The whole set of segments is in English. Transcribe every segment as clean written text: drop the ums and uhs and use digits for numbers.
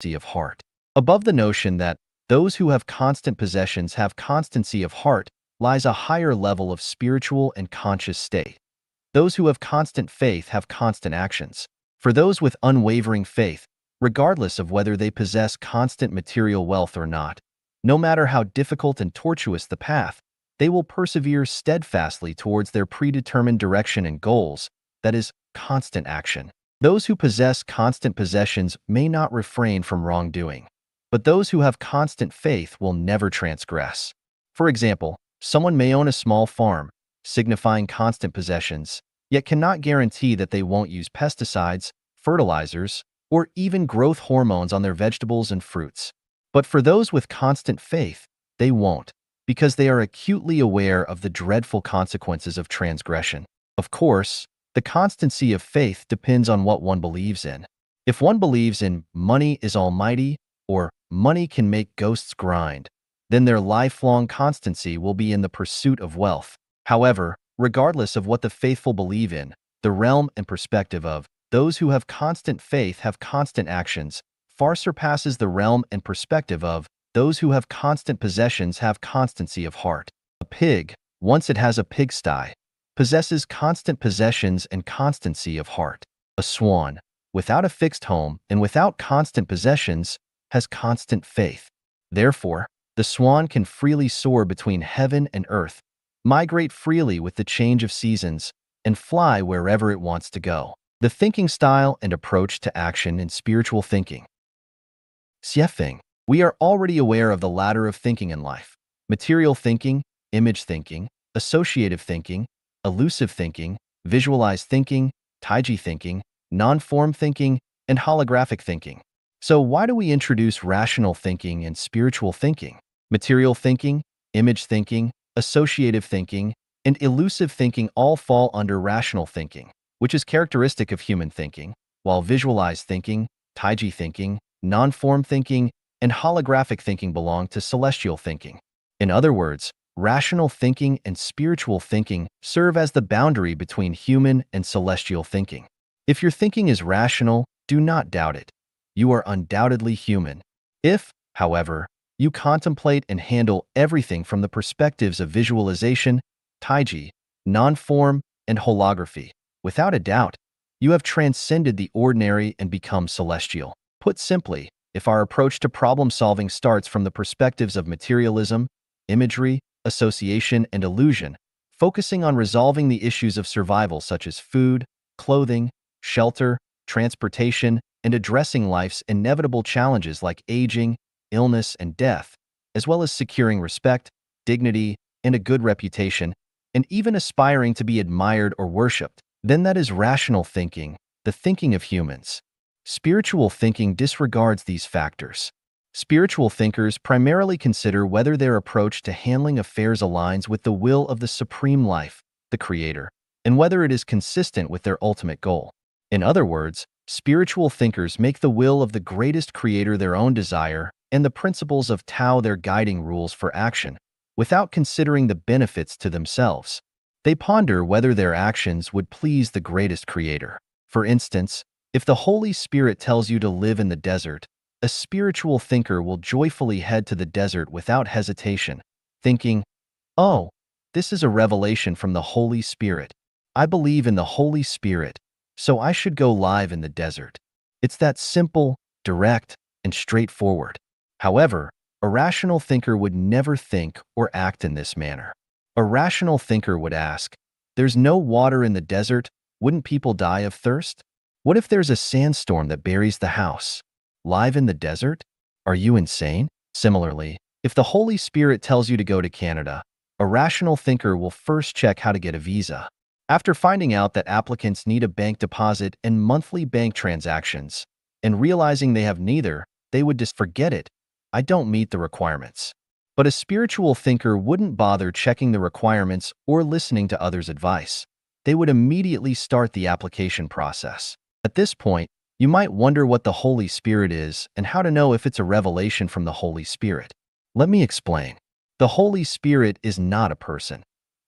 of heart. Above the notion that those who have constant possessions have constancy of heart lies a higher level of spiritual and conscious state. Those who have constant faith have constant actions. For those with unwavering faith, regardless of whether they possess constant material wealth or not, no matter how difficult and tortuous the path, they will persevere steadfastly towards their predetermined direction and goals, that is, constant action. Those who possess constant possessions may not refrain from wrongdoing, but those who have constant faith will never transgress. For example, someone may own a small farm, signifying constant possessions, yet cannot guarantee that they won't use pesticides, fertilizers, or even growth hormones on their vegetables and fruits. But for those with constant faith, they won't, because they are acutely aware of the dreadful consequences of transgression. Of course, the constancy of faith depends on what one believes in. If one believes in money is almighty or money can make ghosts grind, then their lifelong constancy will be in the pursuit of wealth. However, regardless of what the faithful believe in, the realm and perspective of those who have constant faith have constant actions far surpasses the realm and perspective of those who have constant possessions have constancy of heart. A pig, once it has a pigsty, possesses constant possessions and constancy of heart. A swan, without a fixed home and without constant possessions, has constant faith. Therefore, the swan can freely soar between heaven and earth, migrate freely with the change of seasons, and fly wherever it wants to go. The thinking style and approach to action in spiritual thinking. Xiefeng. We are already aware of the ladder of thinking in life: material thinking, image thinking, associative thinking, elusive thinking, visualized thinking, taiji thinking, non-form thinking, and holographic thinking. So why do we introduce rational thinking and spiritual thinking? Material thinking, image thinking, associative thinking, and elusive thinking all fall under rational thinking, which is characteristic of human thinking, while visualized thinking, taiji thinking, non-form thinking, and holographic thinking belong to celestial thinking. In other words, rational thinking and spiritual thinking serve as the boundary between human and celestial thinking. If your thinking is rational, do not doubt it. You are undoubtedly human. If, however, you contemplate and handle everything from the perspectives of visualization, taiji, non-form, and holography, without a doubt, you have transcended the ordinary and become celestial. Put simply, if our approach to problem-solving starts from the perspectives of materialism, imagery, association, and illusion, focusing on resolving the issues of survival such as food, clothing, shelter, transportation, and addressing life's inevitable challenges like aging, illness, and death, as well as securing respect, dignity, and a good reputation, and even aspiring to be admired or worshipped, then that is rational thinking, the thinking of humans. Spiritual thinking disregards these factors. Spiritual thinkers primarily consider whether their approach to handling affairs aligns with the will of the supreme life, the Creator, and whether it is consistent with their ultimate goal. In other words, spiritual thinkers make the will of the greatest Creator their own desire and the principles of Tao their guiding rules for action, without considering the benefits to themselves. They ponder whether their actions would please the greatest Creator. For instance, if the Holy Spirit tells you to live in the desert, a spiritual thinker will joyfully head to the desert without hesitation, thinking, "Oh, this is a revelation from the Holy Spirit. I believe in the Holy Spirit, so I should go live in the desert." It's that simple, direct, and straightforward. However, a rational thinker would never think or act in this manner. A rational thinker would ask, "There's no water in the desert, wouldn't people die of thirst? What if there's a sandstorm that buries the house? Live in the desert? Are you insane?" Similarly, if the Holy Spirit tells you to go to Canada, a rational thinker will first check how to get a visa. After finding out that applicants need a bank deposit and monthly bank transactions, and realizing they have neither, they would just forget it. "I don't meet the requirements." But a spiritual thinker wouldn't bother checking the requirements or listening to others' advice. They would immediately start the application process. At this point, you might wonder what the Holy Spirit is and how to know if it's a revelation from the Holy Spirit. Let me explain. The Holy Spirit is not a person.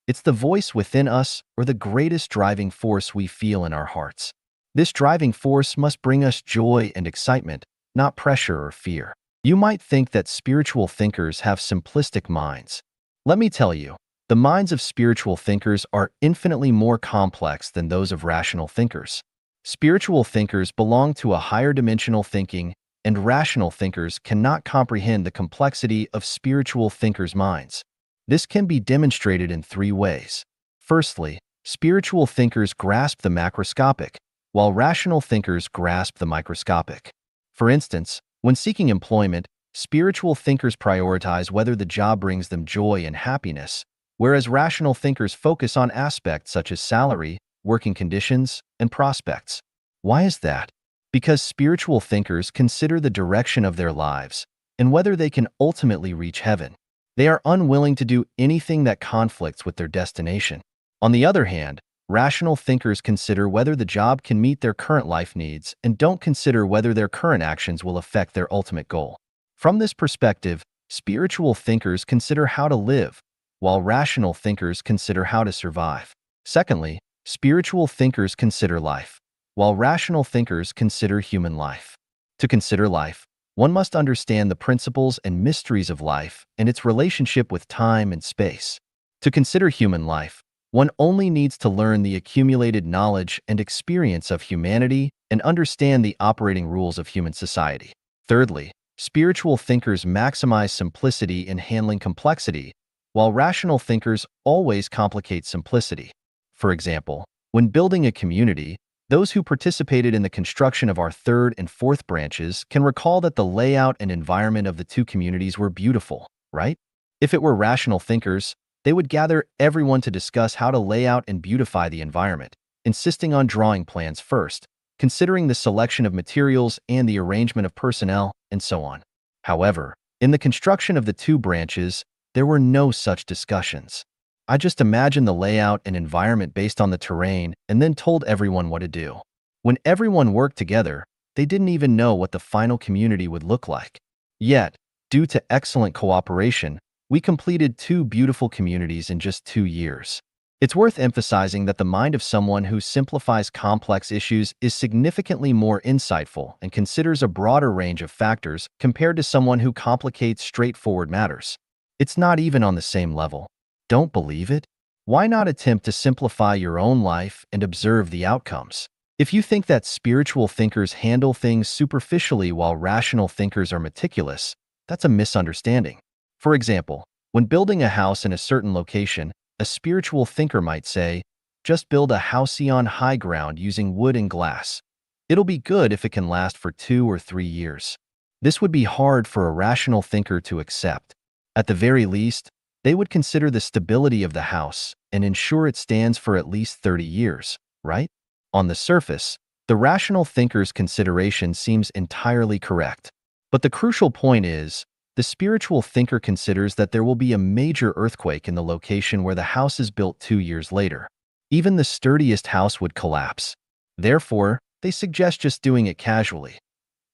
It's the voice within us or the greatest driving force we feel in our hearts. This driving force must bring us joy and excitement, not pressure or fear. You might think that spiritual thinkers have simplistic minds. Let me tell you, the minds of spiritual thinkers are infinitely more complex than those of rational thinkers. Spiritual thinkers belong to a higher dimensional thinking, and rational thinkers cannot comprehend the complexity of spiritual thinkers' minds. This can be demonstrated in three ways. Firstly, spiritual thinkers grasp the macroscopic, while rational thinkers grasp the microscopic. For instance, when seeking employment, spiritual thinkers prioritize whether the job brings them joy and happiness, whereas rational thinkers focus on aspects such as salary, working conditions, and prospects. Why is that? Because spiritual thinkers consider the direction of their lives and whether they can ultimately reach heaven. They are unwilling to do anything that conflicts with their destination. On the other hand, rational thinkers consider whether the job can meet their current life needs and don't consider whether their current actions will affect their ultimate goal. From this perspective, spiritual thinkers consider how to live, while rational thinkers consider how to survive. Secondly, spiritual thinkers consider life, while rational thinkers consider human life. To consider life, one must understand the principles and mysteries of life and its relationship with time and space. To consider human life, one only needs to learn the accumulated knowledge and experience of humanity and understand the operating rules of human society. Thirdly, spiritual thinkers maximize simplicity in handling complexity, while rational thinkers always complicate simplicity. For example, when building a community, those who participated in the construction of our third and fourth branches can recall that the layout and environment of the two communities were beautiful, right? If it were rational thinkers, they would gather everyone to discuss how to lay out and beautify the environment, insisting on drawing plans first, considering the selection of materials and the arrangement of personnel, and so on. However, in the construction of the two branches, there were no such discussions. I just imagined the layout and environment based on the terrain and then told everyone what to do. When everyone worked together, they didn't even know what the final community would look like. Yet, due to excellent cooperation, we completed two beautiful communities in just 2 years. It's worth emphasizing that the mind of someone who simplifies complex issues is significantly more insightful and considers a broader range of factors compared to someone who complicates straightforward matters. It's not even on the same level. Don't believe it? Why not attempt to simplify your own life and observe the outcomes? If you think that spiritual thinkers handle things superficially while rational thinkers are meticulous, that's a misunderstanding. For example, when building a house in a certain location, a spiritual thinker might say, just build a housey on high ground using wood and glass. It'll be good if it can last for 2 or 3 years. This would be hard for a rational thinker to accept. At the very least, they would consider the stability of the house and ensure it stands for at least 30 years, right? On the surface, the rational thinker's consideration seems entirely correct. But the crucial point is, the spiritual thinker considers that there will be a major earthquake in the location where the house is built 2 years later. Even the sturdiest house would collapse. Therefore, they suggest just doing it casually.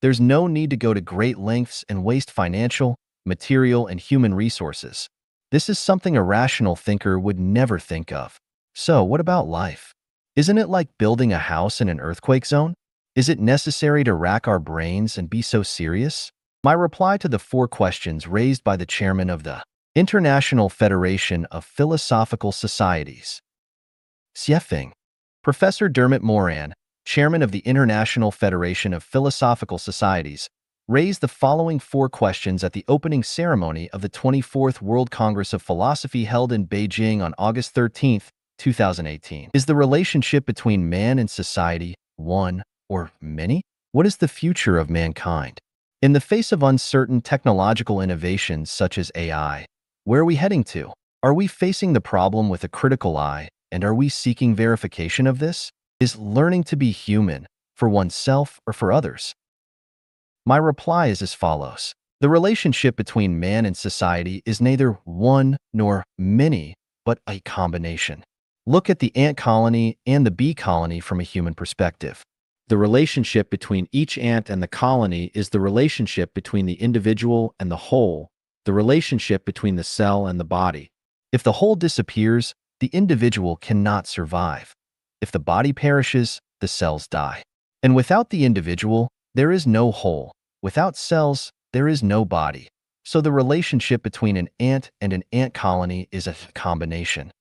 There's no need to go to great lengths and waste financial, material, and human resources. This is something a rational thinker would never think of. So, what about life? Isn't it like building a house in an earthquake zone? Is it necessary to rack our brains and be so serious? My reply to the 4 questions raised by the chairman of the International Federation of Philosophical Societies. Xiefeng. Professor Dermot Moran, chairman of the International Federation of Philosophical Societies, raised the following 4 questions at the opening ceremony of the 24th World Congress of Philosophy held in Beijing on August 13, 2018. Is the relationship between man and society one or many? What is the future of mankind? In the face of uncertain technological innovations such as AI, where are we heading to? Are we facing the problem with a critical eye, and are we seeking verification of this? Is learning to be human for oneself or for others? My reply is as follows. The relationship between man and society is neither one nor many, but a combination. Look at the ant colony and the bee colony from a human perspective. The relationship between each ant and the colony is the relationship between the individual and the whole, the relationship between the cell and the body. If the whole disappears, the individual cannot survive. If the body perishes, the cells die. And without the individual, there is no whole. Without cells, there is no body. So the relationship between an ant and an ant colony is a combination.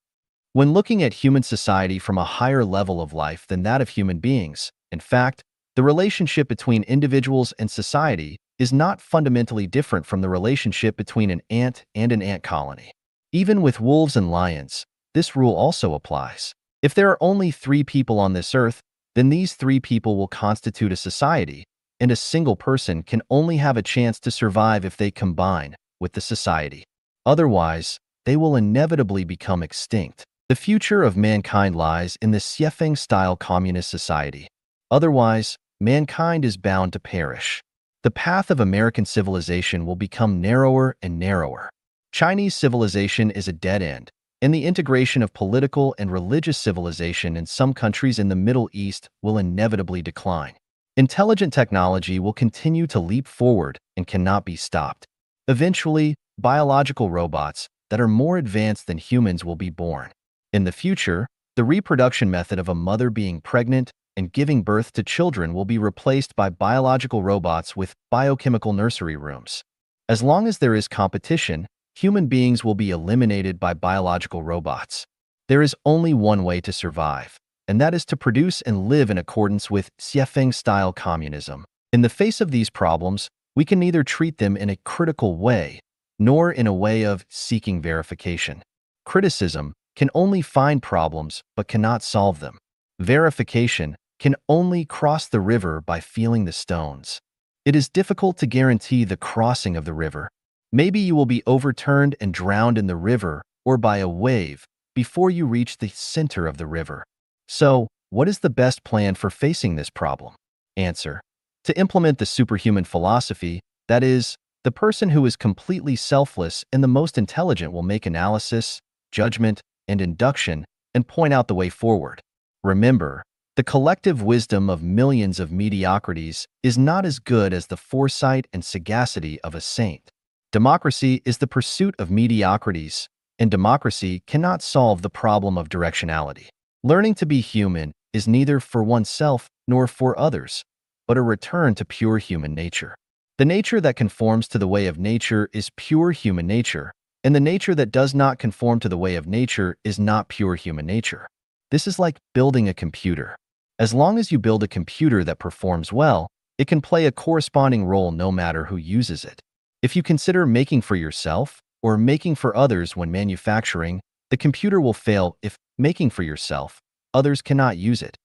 When looking at human society from a higher level of life than that of human beings, in fact, the relationship between individuals and society is not fundamentally different from the relationship between an ant and an ant colony. Even with wolves and lions, this rule also applies. If there are only 3 people on this earth, then these 3 people will constitute a society, and a single person can only have a chance to survive if they combine with the society. Otherwise, they will inevitably become extinct. The future of mankind lies in the Xiefeng-style communist society. Otherwise, mankind is bound to perish. The path of American civilization will become narrower and narrower. Chinese civilization is a dead end, and the integration of political and religious civilization in some countries in the Middle East will inevitably decline. Intelligent technology will continue to leap forward and cannot be stopped. Eventually, biological robots that are more advanced than humans will be born. In the future, the reproduction method of a mother being pregnant and giving birth to children will be replaced by biological robots with biochemical nursery rooms. As long as there is competition, human beings will be eliminated by biological robots. There is only one way to survive, and that is to produce and live in accordance with Xiefeng-style communism. In the face of these problems, we can neither treat them in a critical way, nor in a way of seeking verification. Criticism can only find problems but cannot solve them. Verification can only cross the river by feeling the stones. It is difficult to guarantee the crossing of the river. Maybe you will be overturned and drowned in the river or by a wave before you reach the center of the river. So, what is the best plan for facing this problem? Answer: to implement the superhuman philosophy, that is, the person who is completely selfless and the most intelligent will make analysis, judgment, and induction and point out the way forward. Remember, the collective wisdom of millions of mediocrities is not as good as the foresight and sagacity of a saint. Democracy is the pursuit of mediocrities, and democracy cannot solve the problem of directionality. Learning to be human is neither for oneself nor for others, but a return to pure human nature. The nature that conforms to the way of nature is pure human nature, and the nature that does not conform to the way of nature is not pure human nature. This is like building a computer. As long as you build a computer that performs well, it can play a corresponding role no matter who uses it. If you consider making for yourself or making for others when manufacturing, the computer will fail. If making for yourself, others cannot use it.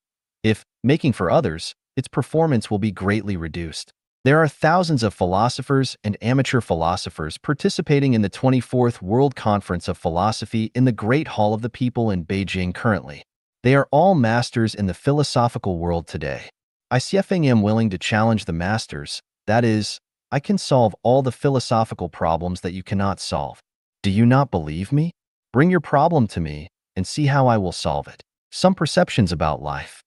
If making for others, its performance will be greatly reduced. There are thousands of philosophers and amateur philosophers participating in the 24th World Conference of Philosophy in the Great Hall of the People in Beijing currently. They are all masters in the philosophical world today. I am willing to challenge the masters, that is, I can solve all the philosophical problems that you cannot solve. Do you not believe me? Bring your problem to me and see how I will solve it. Some perceptions about life.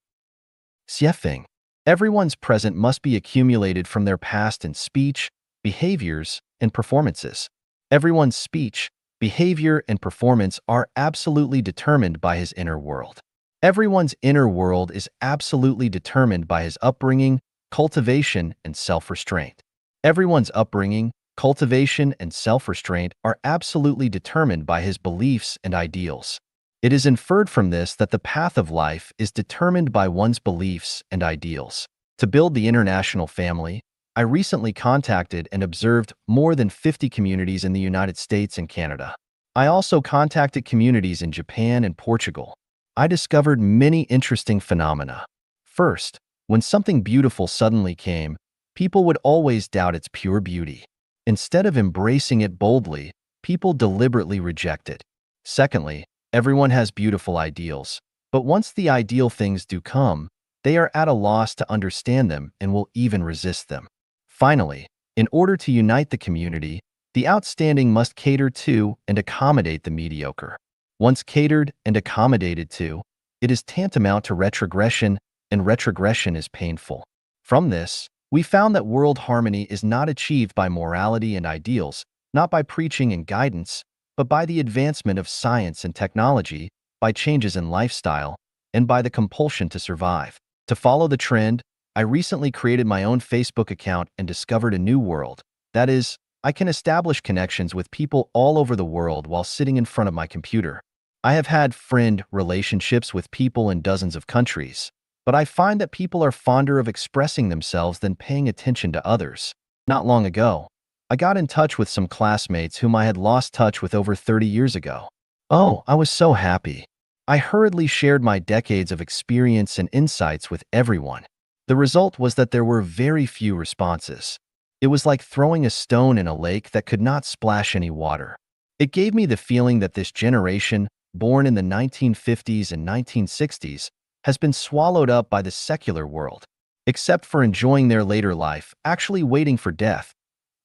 Xiefeng. Everyone's present must be accumulated from their past in speech, behaviors, and performances. Everyone's speech, behavior, and performance are absolutely determined by his inner world. Everyone's inner world is absolutely determined by his upbringing, cultivation, and self-restraint. Everyone's upbringing, cultivation, and self-restraint are absolutely determined by his beliefs and ideals. It is inferred from this that the path of life is determined by one's beliefs and ideals. To build the international family, I recently contacted and observed more than 50 communities in the United States and Canada. I also contacted communities in Japan and Portugal. I discovered many interesting phenomena. First, when something beautiful suddenly came, people would always doubt its pure beauty. Instead of embracing it boldly, people deliberately reject it. Secondly, everyone has beautiful ideals, but once the ideal things do come, they are at a loss to understand them and will even resist them. Finally, in order to unite the community, the outstanding must cater to and accommodate the mediocre. Once catered and accommodated to, it is tantamount to retrogression, and retrogression is painful. From this, we found that world harmony is not achieved by morality and ideals, not by preaching and guidance, but by the advancement of science and technology, by changes in lifestyle, and by the compulsion to survive. To follow the trend, I recently created my own Facebook account and discovered a new world. That is, I can establish connections with people all over the world while sitting in front of my computer. I have had friend relationships with people in dozens of countries, but I find that people are fonder of expressing themselves than paying attention to others. Not long ago, I got in touch with some classmates whom I had lost touch with over 30 years ago. Oh, I was so happy. I hurriedly shared my decades of experience and insights with everyone. The result was that there were very few responses. It was like throwing a stone in a lake that could not splash any water. It gave me the feeling that this generation, born in the 1950s and 1960s, has been swallowed up by the secular world. Except for enjoying their later life, actually waiting for death,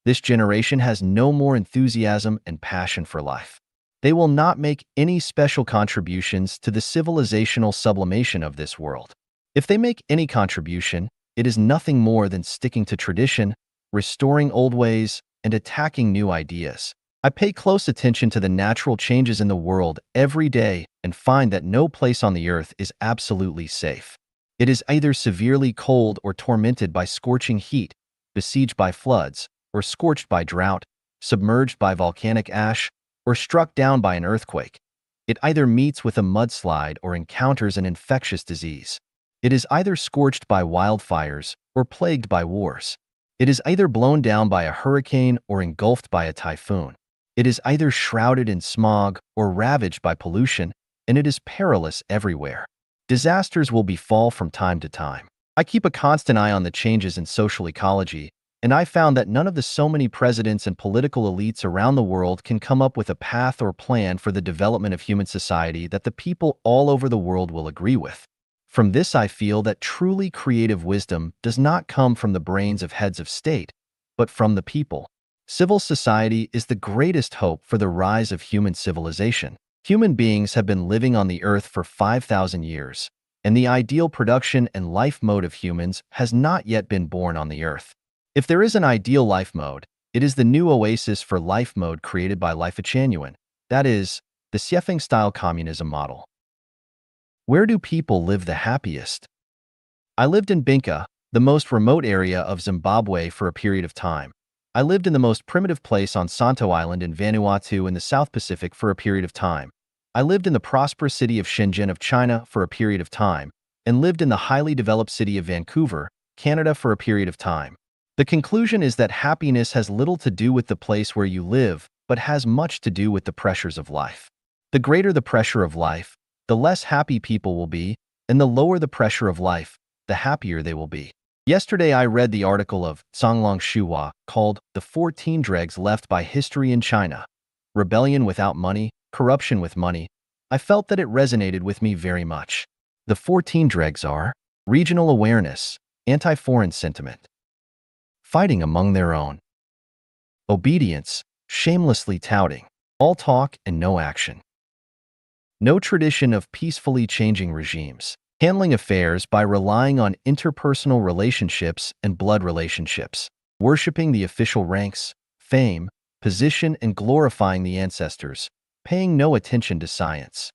this generation has no more enthusiasm and passion for life. They will not make any special contributions to the civilizational sublimation of this world. If they make any contribution, it is nothing more than sticking to tradition, restoring old ways, and attacking new ideas. I pay close attention to the natural changes in the world every day and find that no place on the earth is absolutely safe. It is either severely cold or tormented by scorching heat, besieged by floods, or scorched by drought, submerged by volcanic ash, or struck down by an earthquake. It either meets with a mudslide or encounters an infectious disease. It is either scorched by wildfires or plagued by wars. It is either blown down by a hurricane or engulfed by a typhoon. It is either shrouded in smog or ravaged by pollution, and it is perilous everywhere. Disasters will befall from time to time. I keep a constant eye on the changes in social ecology, and I found that none of the so many presidents and political elites around the world can come up with a path or plan for the development of human society that the people all over the world will agree with. From this, I feel that truly creative wisdom does not come from the brains of heads of state, but from the people. Civil society is the greatest hope for the rise of human civilization. Human beings have been living on the earth for 5,000 years, and the ideal production and life mode of humans has not yet been born on the earth. If there is an ideal life mode, it is the new oasis for life mode created by Life Genuine, that is, the Siefeng-style communism model. Where do people live the happiest? I lived in Binka, the most remote area of Zimbabwe, for a period of time. I lived in the most primitive place on Santo Island in Vanuatu in the South Pacific for a period of time. I lived in the prosperous city of Shenzhen of China for a period of time, and lived in the highly developed city of Vancouver, Canada for a period of time. The conclusion is that happiness has little to do with the place where you live, but has much to do with the pressures of life. The greater the pressure of life, the less happy people will be, and the lower the pressure of life, the happier they will be. Yesterday I read the article of Songlong Shuhua called The 14 Dregs Left by History in China, Rebellion Without Money, Corruption with Money. I felt that it resonated with me very much. The 14 dregs are regional awareness, anti-foreign sentiment, fighting among their own, obedience, shamelessly touting, all talk and no action, no tradition of peacefully changing regimes, handling affairs by relying on interpersonal relationships and blood relationships, worshipping the official ranks, fame, position, and glorifying the ancestors, paying no attention to science,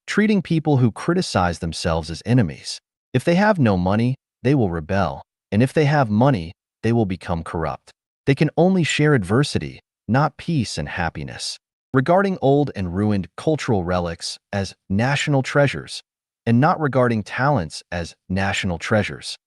treating people who criticize themselves as enemies. If they have no money, they will rebel, and if they have money, they will become corrupt. They can only share adversity, not peace and happiness. Regarding old and ruined cultural relics as national treasures, and not regarding talents as national treasures.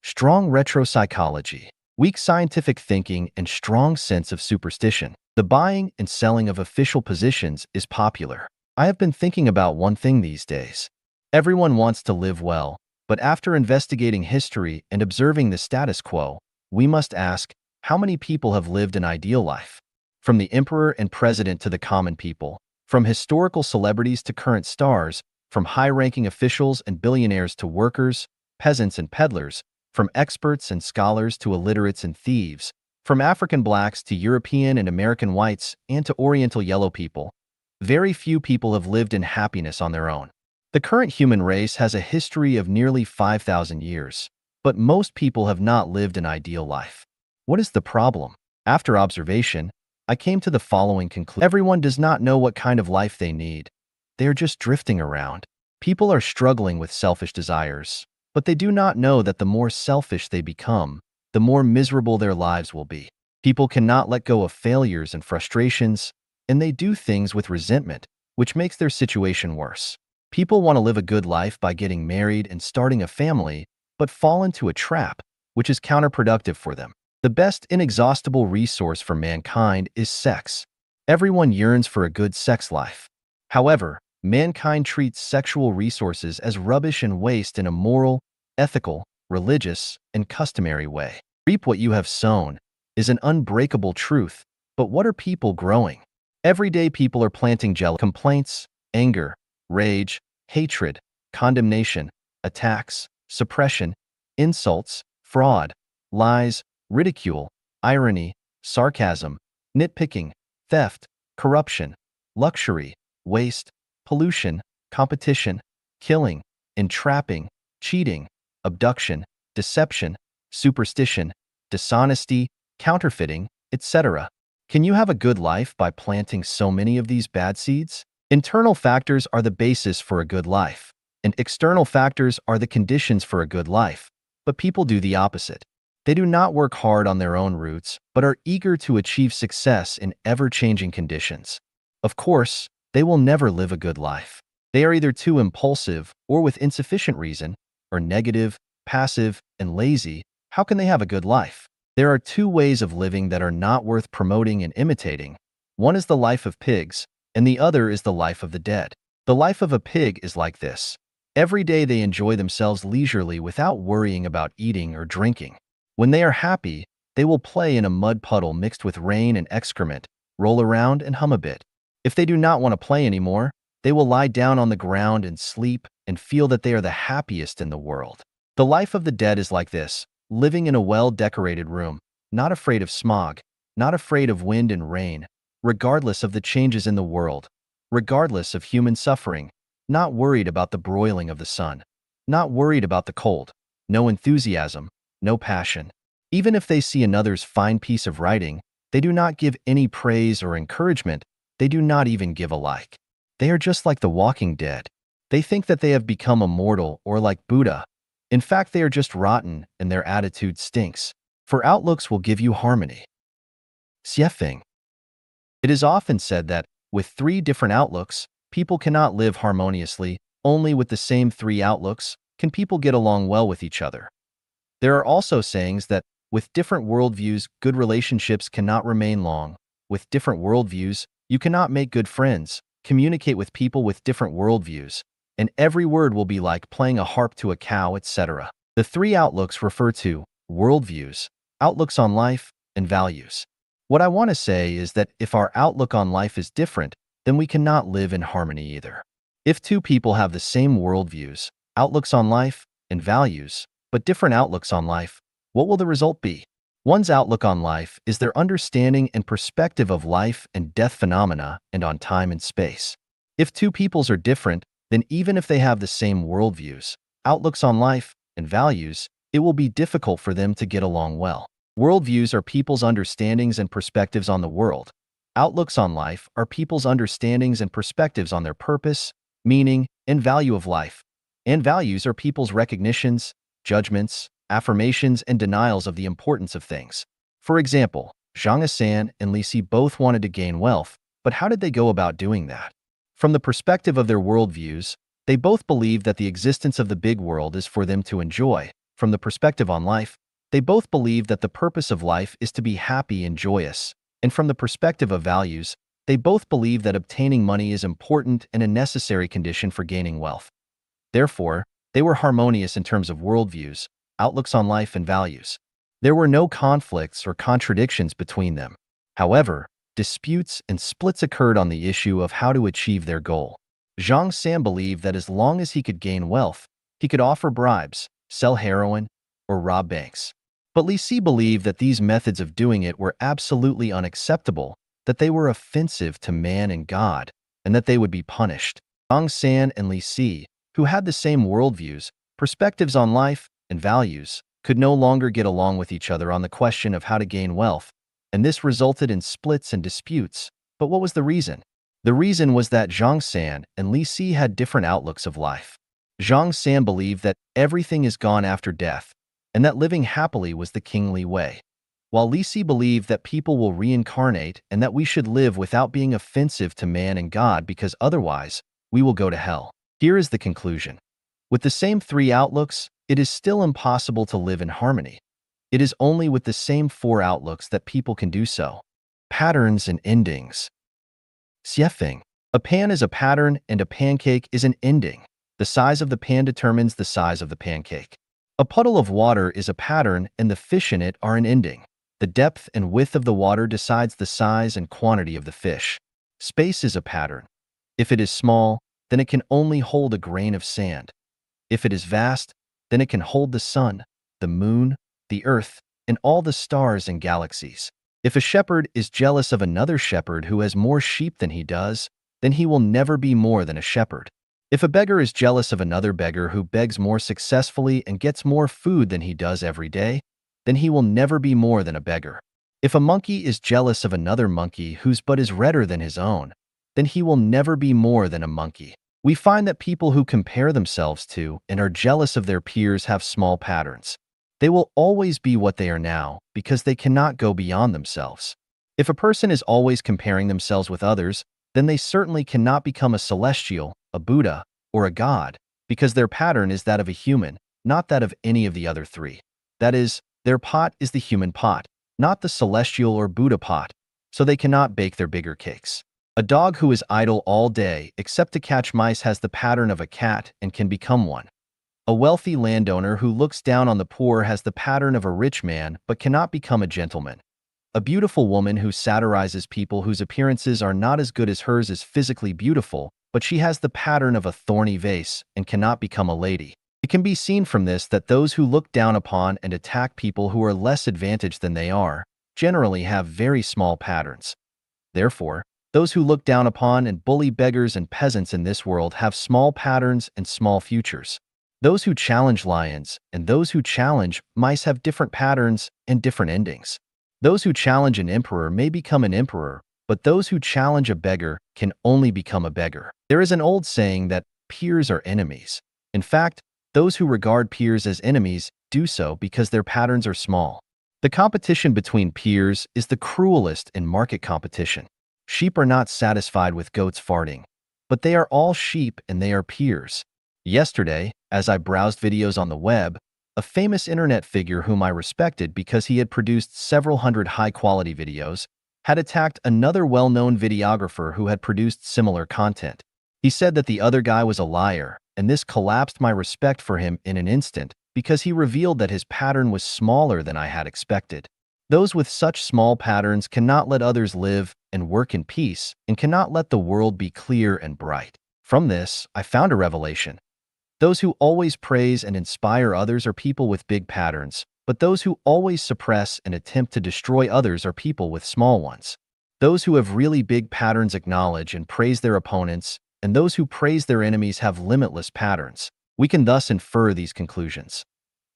Strong retro-psychology, weak scientific thinking, and strong sense of superstition. The buying and selling of official positions is popular. I have been thinking about one thing these days. Everyone wants to live well, but after investigating history and observing the status quo, we must ask, how many people have lived an ideal life? From the emperor and president to the common people, from historical celebrities to current stars, from high-ranking officials and billionaires to workers, peasants and peddlers, from experts and scholars to illiterates and thieves, from African blacks to European and American whites and to Oriental yellow people, very few people have lived in happiness on their own. The current human race has a history of nearly 5,000 years, but most people have not lived an ideal life. What is the problem? After observation, I came to the following conclusion. Everyone does not know what kind of life they need. They are just drifting around. People are struggling with selfish desires, But they do not know that the more selfish they become, the more miserable their lives will be. People cannot let go of failures and frustrations, and they do things with resentment, which makes their situation worse. People want to live a good life by getting married and starting a family, but fall into a trap, which is counterproductive for them. The best inexhaustible resource for mankind is sex. Everyone yearns for a good sex life. However, mankind treats sexual resources as rubbish and waste in a moral, ethical, religious, and customary way. Reap what you have sown is an unbreakable truth, but what are people growing? Every day people are planting jealousy, complaints, anger, rage, hatred, condemnation, attacks, suppression, insults, fraud, lies, ridicule, irony, sarcasm, nitpicking, theft, corruption, luxury, waste, pollution, competition, killing, entrapping, cheating, abduction, deception, superstition, dishonesty, counterfeiting, etc. Can you have a good life by planting so many of these bad seeds? Internal factors are the basis for a good life, and external factors are the conditions for a good life. But people do the opposite. They do not work hard on their own roots, but are eager to achieve success in ever-changing conditions. Of course, they will never live a good life. They are either too impulsive or with insufficient reason, or negative, passive, and lazy. How can they have a good life? There are two ways of living that are not worth promoting and imitating. One is the life of pigs, and the other is the life of the dead. The life of a pig is like this. Every day they enjoy themselves leisurely without worrying about eating or drinking. When they are happy, they will play in a mud puddle mixed with rain and excrement, roll around and hum a bit. If they do not want to play anymore, they will lie down on the ground and sleep and feel that they are the happiest in the world. The life of the dead is like this, living in a well-decorated room, not afraid of smog, not afraid of wind and rain, regardless of the changes in the world, regardless of human suffering, not worried about the broiling of the sun, not worried about the cold, no enthusiasm, no passion. Even if they see another's fine piece of writing, they do not give any praise or encouragement. They do not even give a like. They are just like the walking dead. They think that they have become immortal or like Buddha. In fact, they are just rotten and their attitude stinks. For outlooks will give you harmony. Xiefeng. It is often said that, with 3 different outlooks, people cannot live harmoniously. Only with the same 3 outlooks can people get along well with each other. There are also sayings that, with different worldviews, good relationships cannot remain long. With different worldviews, you cannot make good friends, communicate with people with different worldviews, and every word will be like playing a harp to a cow, etc. The 3 outlooks refer to worldviews, outlooks on life, and values. What I want to say is that if our outlook on life is different, then we cannot live in harmony either. If 2 people have the same worldviews, outlooks on life, and values, but different outlooks on life, what will the result be? One's outlook on life is their understanding and perspective of life and death phenomena and on time and space. If 2 peoples are different, then even if they have the same worldviews, outlooks on life, and values, it will be difficult for them to get along well. Worldviews are people's understandings and perspectives on the world. Outlooks on life are people's understandings and perspectives on their purpose, meaning, and value of life. And values are people's recognitions, judgments, affirmations, and denials of the importance of things. For example, Zhang Asan and Li Si both wanted to gain wealth, but how did they go about doing that? From the perspective of their worldviews, they both believed that the existence of the big world is for them to enjoy. From the perspective on life, they both believed that the purpose of life is to be happy and joyous. And from the perspective of values, they both believe that obtaining money is important and a necessary condition for gaining wealth. Therefore, they were harmonious in terms of worldviews, outlooks on life, and values. There were no conflicts or contradictions between them. However, disputes and splits occurred on the issue of how to achieve their goal. Zhang San believed that as long as he could gain wealth, he could offer bribes, sell heroin, or rob banks. But Li Si believed that these methods of doing it were absolutely unacceptable, that they were offensive to man and God, and that they would be punished. Zhang San and Li Si, who had the same worldviews, perspectives on life, and values, could no longer get along with each other on the question of how to gain wealth, and this resulted in splits and disputes. But what was the reason? The reason was that Zhang San and Li Si had different outlooks of life. Zhang San believed that everything is gone after death, and that living happily was the kingly way, while Li Si believed that people will reincarnate and that we should live without being offensive to man and God because otherwise we will go to hell. Here is the conclusion. With the same three outlooks, it is still impossible to live in harmony. It is only with the same four outlooks that people can do so. Patterns and endings. Xiefeng. A pan is a pattern and a pancake is an ending. The size of the pan determines the size of the pancake. A puddle of water is a pattern and the fish in it are an ending. The depth and width of the water decides the size and quantity of the fish. Space is a pattern. If it is small, then it can only hold a grain of sand. If it is vast, then it can hold the sun, the moon, the earth, and all the stars and galaxies. If a shepherd is jealous of another shepherd who has more sheep than he does, then he will never be more than a shepherd. If a beggar is jealous of another beggar who begs more successfully and gets more food than he does every day, then he will never be more than a beggar. If a monkey is jealous of another monkey whose butt is redder than his own, then he will never be more than a monkey. We find that people who compare themselves to and are jealous of their peers have small patterns. They will always be what they are now because they cannot go beyond themselves. If a person is always comparing themselves with others, then they certainly cannot become a celestial, a Buddha, or a god, because their pattern is that of a human, not that of any of the other three. That is, their pot is the human pot, not the celestial or Buddha pot, so they cannot bake their bigger cakes. A dog who is idle all day except to catch mice has the pattern of a cat and can become one. A wealthy landowner who looks down on the poor has the pattern of a rich man but cannot become a gentleman. A beautiful woman who satirizes people whose appearances are not as good as hers is physically beautiful, but she has the pattern of a thorny vase and cannot become a lady. It can be seen from this that those who look down upon and attack people who are less advantaged than they are generally have very small patterns. Therefore, those who look down upon and bully beggars and peasants in this world have small patterns and small futures. Those who challenge lions and those who challenge mice have different patterns and different endings. Those who challenge an emperor may become an emperor, but those who challenge a beggar can only become a beggar. There is an old saying that peers are enemies. In fact, those who regard peers as enemies do so because their patterns are small. The competition between peers is the cruelest in market competition. Sheep are not satisfied with goats farting, but they are all sheep and they are peers. Yesterday, as I browsed videos on the web, a famous internet figure whom I respected because he had produced several hundred high-quality videos, had attacked another well-known videographer who had produced similar content. He said that the other guy was a liar, and this collapsed my respect for him in an instant because he revealed that his pattern was smaller than I had expected. Those with such small patterns cannot let others live and work in peace and cannot let the world be clear and bright. From this, I found a revelation. Those who always praise and inspire others are people with big patterns, but those who always suppress and attempt to destroy others are people with small ones. Those who have really big patterns acknowledge and praise their opponents, and those who praise their enemies have limitless patterns. We can thus infer these conclusions.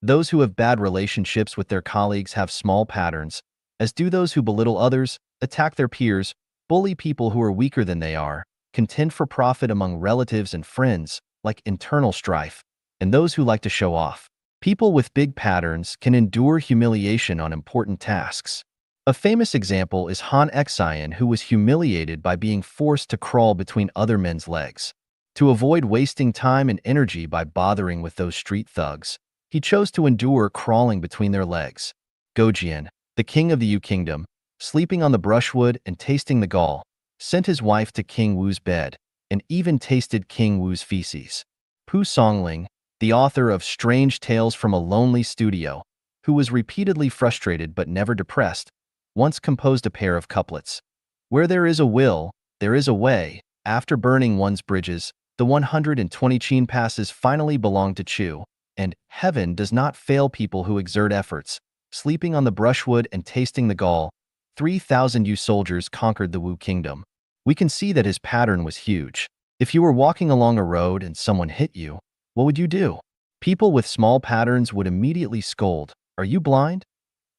Those who have bad relationships with their colleagues have small patterns, as do those who belittle others, attack their peers, bully people who are weaker than they are, contend for profit among relatives and friends, like internal strife, and those who like to show off. People with big patterns can endure humiliation on important tasks. A famous example is Han Xian, who was humiliated by being forced to crawl between other men's legs. To avoid wasting time and energy by bothering with those street thugs, he chose to endure crawling between their legs. Gojian, the king of the Yu Kingdom, sleeping on the brushwood and tasting the gall, sent his wife to King Wu's bed, and even tasted King Wu's feces. Pu Songling, the author of Strange Tales from a Lonely Studio, who was repeatedly frustrated but never depressed, once composed a pair of couplets. Where there is a will, there is a way. After burning one's bridges, the 120 Qin passes finally belong to Chu, and heaven does not fail people who exert efforts. Sleeping on the brushwood and tasting the gall, 3,000 Yu soldiers conquered the Wu kingdom. We can see that his pattern was huge. If you were walking along a road and someone hit you, what would you do? People with small patterns would immediately scold, "Are you blind?"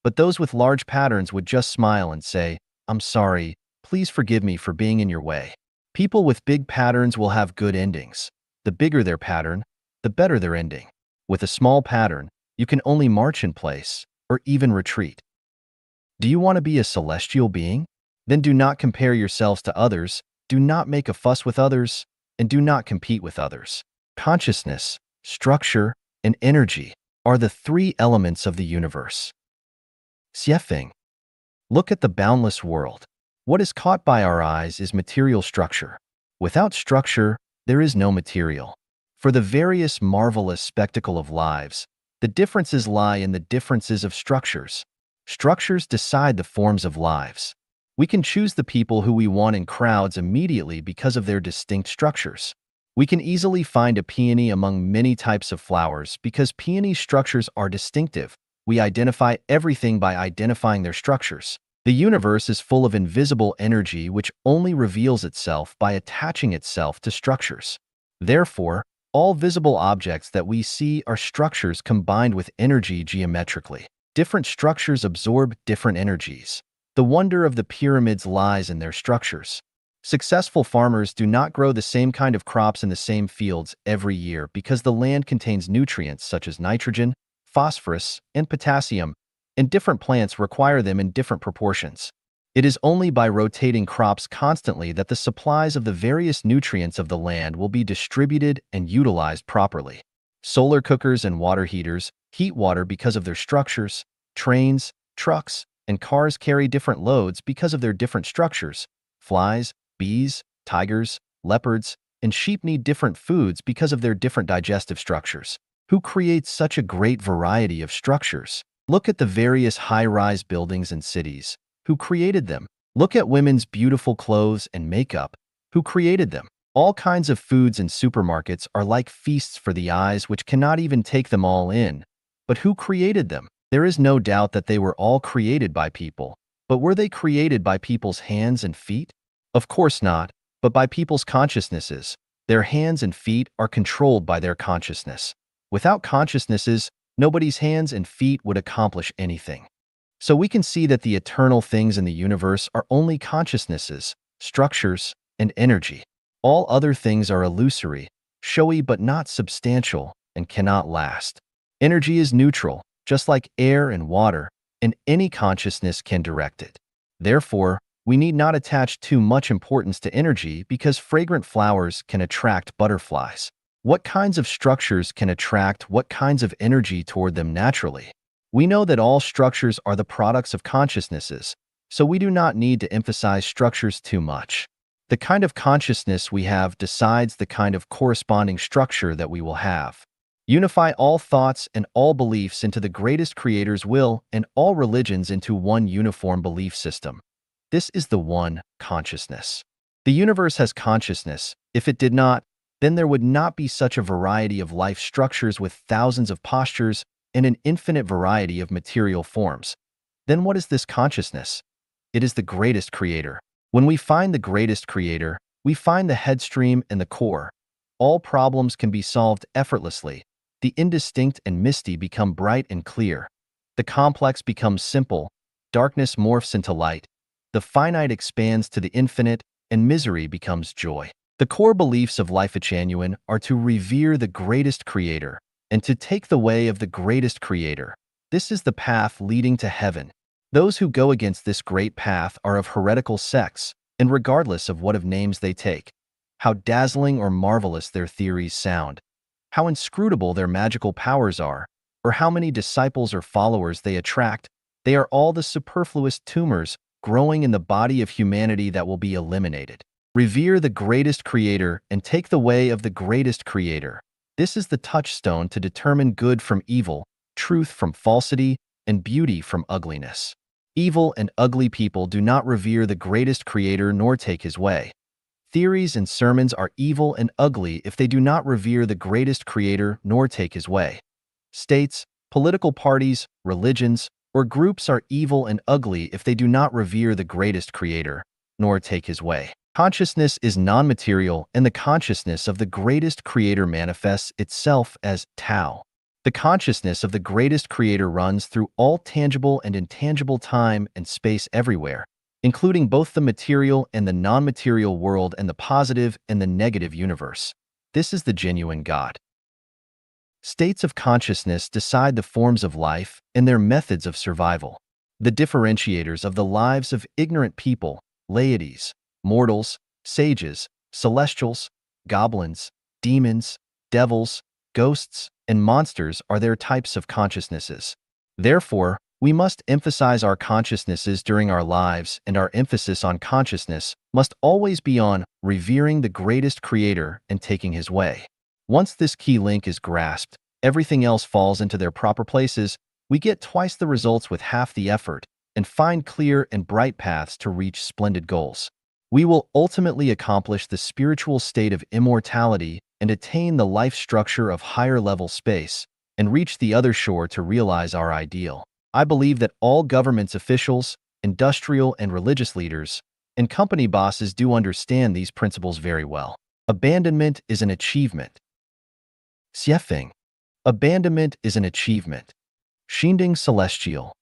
But those with large patterns would just smile and say, "I'm sorry, please forgive me for being in your way." People with big patterns will have good endings. The bigger their pattern, the better their ending. With a small pattern, you can only march in place, or even retreat. Do you want to be a celestial being? Then do not compare yourselves to others, do not make a fuss with others, and do not compete with others. Consciousness, structure, and energy are the three elements of the universe. Xiefeng. Look at the boundless world. What is caught by our eyes is material structure. Without structure, there is no material. For the various marvelous spectacle of lives, the differences lie in the differences of structures. Structures decide the forms of lives. We can choose the people who we want in crowds immediately because of their distinct structures. We can easily find a peony among many types of flowers because peony structures are distinctive. We identify everything by identifying their structures. The universe is full of invisible energy which only reveals itself by attaching itself to structures. Therefore, all visible objects that we see are structures combined with energy geometrically. Different structures absorb different energies. The wonder of the pyramids lies in their structures. Successful farmers do not grow the same kind of crops in the same fields every year because the land contains nutrients such as nitrogen, phosphorus, and potassium, and different plants require them in different proportions. It is only by rotating crops constantly that the supplies of the various nutrients of the land will be distributed and utilized properly. Solar cookers and water heaters heat water because of their structures. Trains, trucks, and cars carry different loads because of their different structures. Flies, bees, tigers, leopards, and sheep need different foods because of their different digestive structures. Who creates such a great variety of structures? Look at the various high-rise buildings and cities. Who created them? Look at women's beautiful clothes and makeup. Who created them? All kinds of foods in supermarkets are like feasts for the eyes which cannot even take them all in. But who created them? There is no doubt that they were all created by people. But were they created by people's hands and feet? Of course not, but by people's consciousnesses. Their hands and feet are controlled by their consciousness. Without consciousnesses, nobody's hands and feet would accomplish anything. So we can see that the eternal things in the universe are only consciousnesses, structures, and energy. All other things are illusory, showy but not substantial, and cannot last. Energy is neutral, just like air and water, and any consciousness can direct it. Therefore, we need not attach too much importance to energy because fragrant flowers can attract butterflies. What kinds of structures can attract what kinds of energy toward them naturally? We know that all structures are the products of consciousnesses, so we do not need to emphasize structures too much. The kind of consciousness we have decides the kind of corresponding structure that we will have. Unify all thoughts and all beliefs into the greatest creator's will and all religions into one uniform belief system. This is the one consciousness. The universe has consciousness. If it did not, then there would not be such a variety of life structures with thousands of postures and an infinite variety of material forms. Then what is this consciousness? It is the greatest creator. When we find the greatest creator, we find the headstream and the core. All problems can be solved effortlessly. The indistinct and misty become bright and clear. The complex becomes simple. Darkness morphs into light. The finite expands to the infinite, and misery becomes joy. The core beliefs of Life Genuine are to revere the greatest creator and to take the way of the greatest creator. This is the path leading to heaven. Those who go against this great path are of heretical sects, and regardless of what of names they take, how dazzling or marvelous their theories sound, how inscrutable their magical powers are, or how many disciples or followers they attract, they are all the superfluous tumors growing in the body of humanity that will be eliminated. Revere the greatest creator and take the way of the greatest creator. This is the touchstone to determine good from evil, truth from falsity, and beauty from ugliness. Evil and ugly people do not revere the greatest creator nor take his way. Theories and sermons are evil and ugly if they do not revere the greatest creator nor take his way. States, political parties, religions, or groups are evil and ugly if they do not revere the greatest creator nor take his way. Consciousness is non-material, and the consciousness of the greatest creator manifests itself as Tao. The consciousness of the greatest creator runs through all tangible and intangible time and space everywhere, including both the material and the non-material world and the positive and the negative universe. This is the genuine God. States of consciousness decide the forms of life and their methods of survival. The differentiators of the lives of ignorant people, deities, mortals, sages, celestials, goblins, demons, devils, ghosts, and monsters are their types of consciousnesses. Therefore, we must emphasize our consciousnesses during our lives, and our emphasis on consciousness must always be on revering the greatest creator and taking his way. Once this key link is grasped, everything else falls into their proper places. We get twice the results with half the effort and find clear and bright paths to reach splendid goals. We will ultimately accomplish the spiritual state of immortality and attain the life structure of higher level space and reach the other shore to realize our ideal. I believe that all government's officials, industrial and religious leaders, and company bosses do understand these principles very well. Abandonment is an achievement. Xiefeng. Abandonment is an achievement. Xinding Celestial.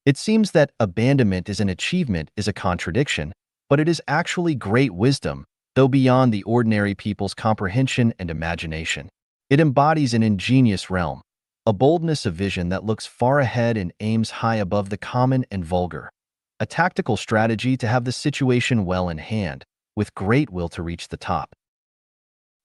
It seems that abandonment is an achievement is a contradiction, but it is actually great wisdom, though beyond the ordinary people's comprehension and imagination. It embodies an ingenious realm, a boldness of vision that looks far ahead and aims high above the common and vulgar, a tactical strategy to have the situation well in hand, with great will to reach the top.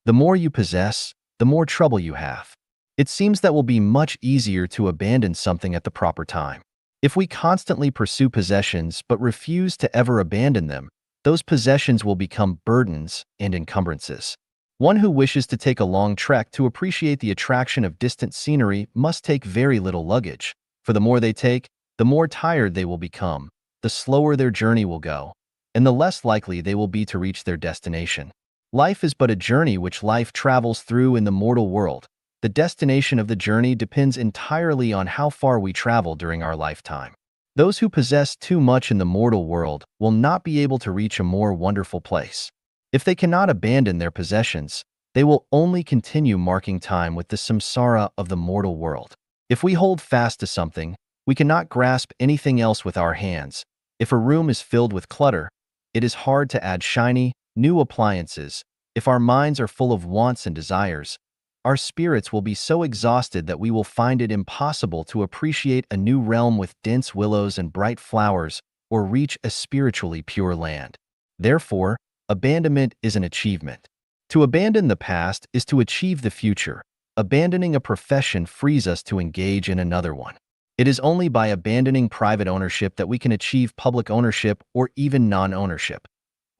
The more you possess, the more trouble you have. It seems that will be much easier to abandon something at the proper time. If we constantly pursue possessions but refuse to ever abandon them, those possessions will become burdens and encumbrances. One who wishes to take a long trek to appreciate the attraction of distant scenery must take very little luggage, for the more they take, the more tired they will become, the slower their journey will go, and the less likely they will be to reach their destination. Life is but a journey which life travels through in the mortal world. The destination of the journey depends entirely on how far we travel during our lifetime. Those who possess too much in the mortal world will not be able to reach a more wonderful place. If they cannot abandon their possessions, they will only continue marking time with the samsara of the mortal world. If we hold fast to something, we cannot grasp anything else with our hands. If a room is filled with clutter, it is hard to add shiny, new appliances. If our minds are full of wants and desires, our spirits will be so exhausted that we will find it impossible to appreciate a new realm with dense willows and bright flowers or reach a spiritually pure land. Therefore, abandonment is an achievement. To abandon the past is to achieve the future. Abandoning a profession frees us to engage in another one. It is only by abandoning private ownership that we can achieve public ownership or even non-ownership.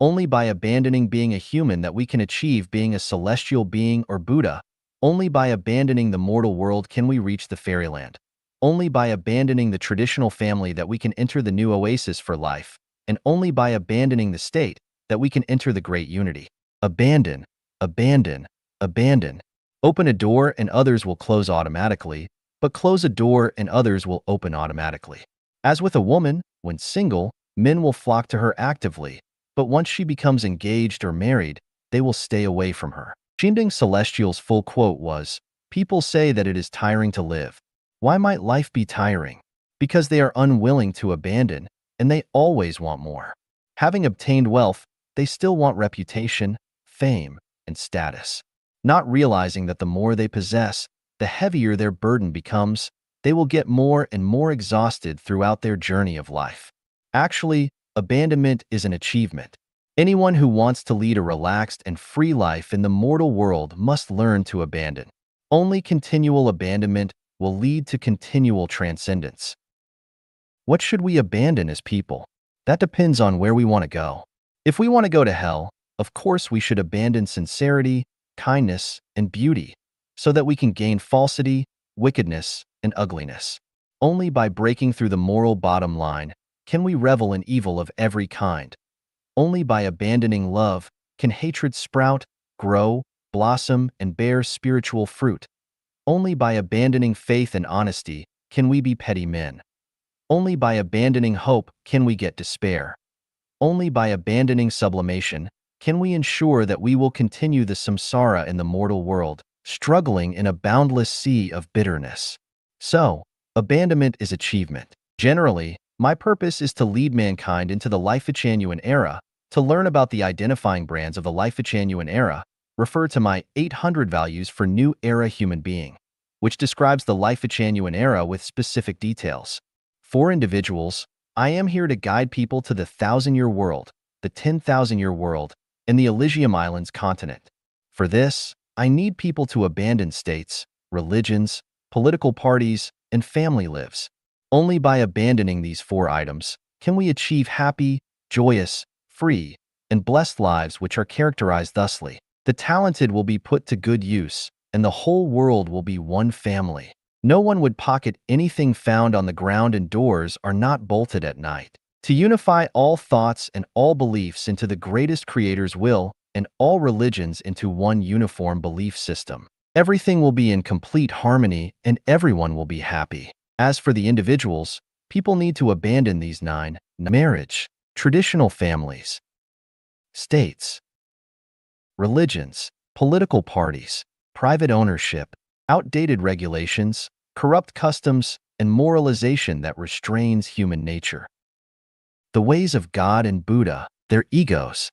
Only by abandoning being a human that we can achieve being a celestial being or Buddha. Only by abandoning the mortal world can we reach the fairyland. Only by abandoning the traditional family that we can enter the new oasis for life, and only by abandoning the state that we can enter the great unity. Abandon, abandon, abandon. Open a door and others will close automatically, but close a door and others will open automatically. As with a woman, when single, men will flock to her actively, but once she becomes engaged or married, they will stay away from her. Xinding Celestial's full quote was, "People say that it is tiring to live. Why might life be tiring? Because they are unwilling to abandon, and they always want more. Having obtained wealth, they still want reputation, fame, and status. Not realizing that the more they possess, the heavier their burden becomes, they will get more and more exhausted throughout their journey of life. Actually, abandonment is an achievement. Anyone who wants to lead a relaxed and free life in the mortal world must learn to abandon. Only continual abandonment will lead to continual transcendence. What should we abandon as people? That depends on where we want to go. If we want to go to hell, of course we should abandon sincerity, kindness, and beauty, so that we can gain falsity, wickedness, and ugliness. Only by breaking through the moral bottom line can we revel in evil of every kind. Only by abandoning love can hatred sprout, grow, blossom, and bear spiritual fruit. Only by abandoning faith and honesty can we be petty men. Only by abandoning hope can we get despair. Only by abandoning sublimation can we ensure that we will continue the samsara in the mortal world, struggling in a boundless sea of bitterness. So, abandonment is achievement. Generally, my purpose is to lead mankind into the Life Echanuan era, to learn about the identifying brands of the Life Echanuan era, refer to my 800 values for New Era Human Being, which describes the life of genuine era with specific details. For individuals, I am here to guide people to the 1,000-year world, the 10,000-year world, and the Elysium Islands continent. For this, I need people to abandon states, religions, political parties, and family lives. Only by abandoning these 4 items can we achieve happy, joyous, free, and blessed lives which are characterized thusly. The talented will be put to good use, and the whole world will be one family. No one would pocket anything found on the ground, and doors are not bolted at night. To unify all thoughts and all beliefs into the greatest Creator's will, and all religions into one uniform belief system. Everything will be in complete harmony, and everyone will be happy. As for the individuals, people need to abandon these 9: marriage, traditional families, states, religions, political parties, private ownership, outdated regulations, corrupt customs, and moralization that restrains human nature. The ways of God and Buddha, their egos.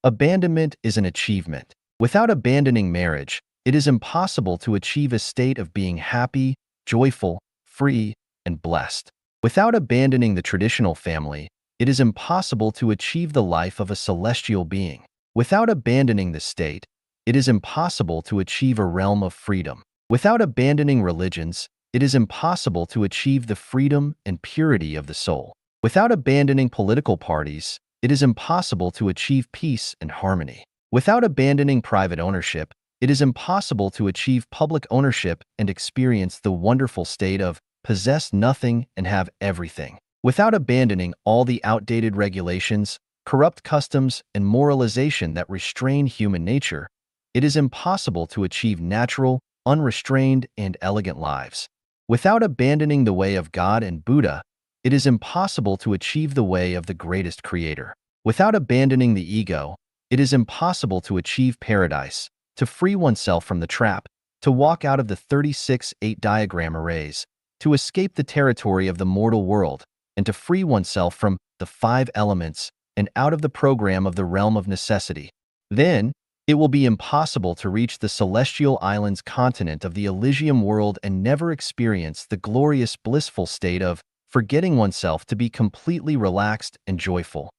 Abandonment is an achievement. Without abandoning marriage, it is impossible to achieve a state of being happy, joyful, free, and blessed. Without abandoning the traditional family, it is impossible to achieve the life of a celestial being. Without abandoning the state, it is impossible to achieve a realm of freedom. Without abandoning religions, it is impossible to achieve the freedom and purity of the soul. Without abandoning political parties, it is impossible to achieve peace and harmony. Without abandoning private ownership, it is impossible to achieve public ownership and experience the wonderful state of possess nothing and have everything. Without abandoning all the outdated regulations, corrupt customs, and moralization that restrain human nature, it is impossible to achieve natural, unrestrained, and elegant lives. Without abandoning the way of God and Buddha, it is impossible to achieve the way of the greatest Creator. Without abandoning the ego, it is impossible to achieve paradise, to free oneself from the trap, to walk out of the 36-8 diagram arrays, to escape the territory of the mortal world, and to free oneself from the 5 elements and out of the program of the realm of necessity. Then, it will be impossible to reach the celestial islands continent of the Elysium world and never experience the glorious blissful state of forgetting oneself to be completely relaxed and joyful.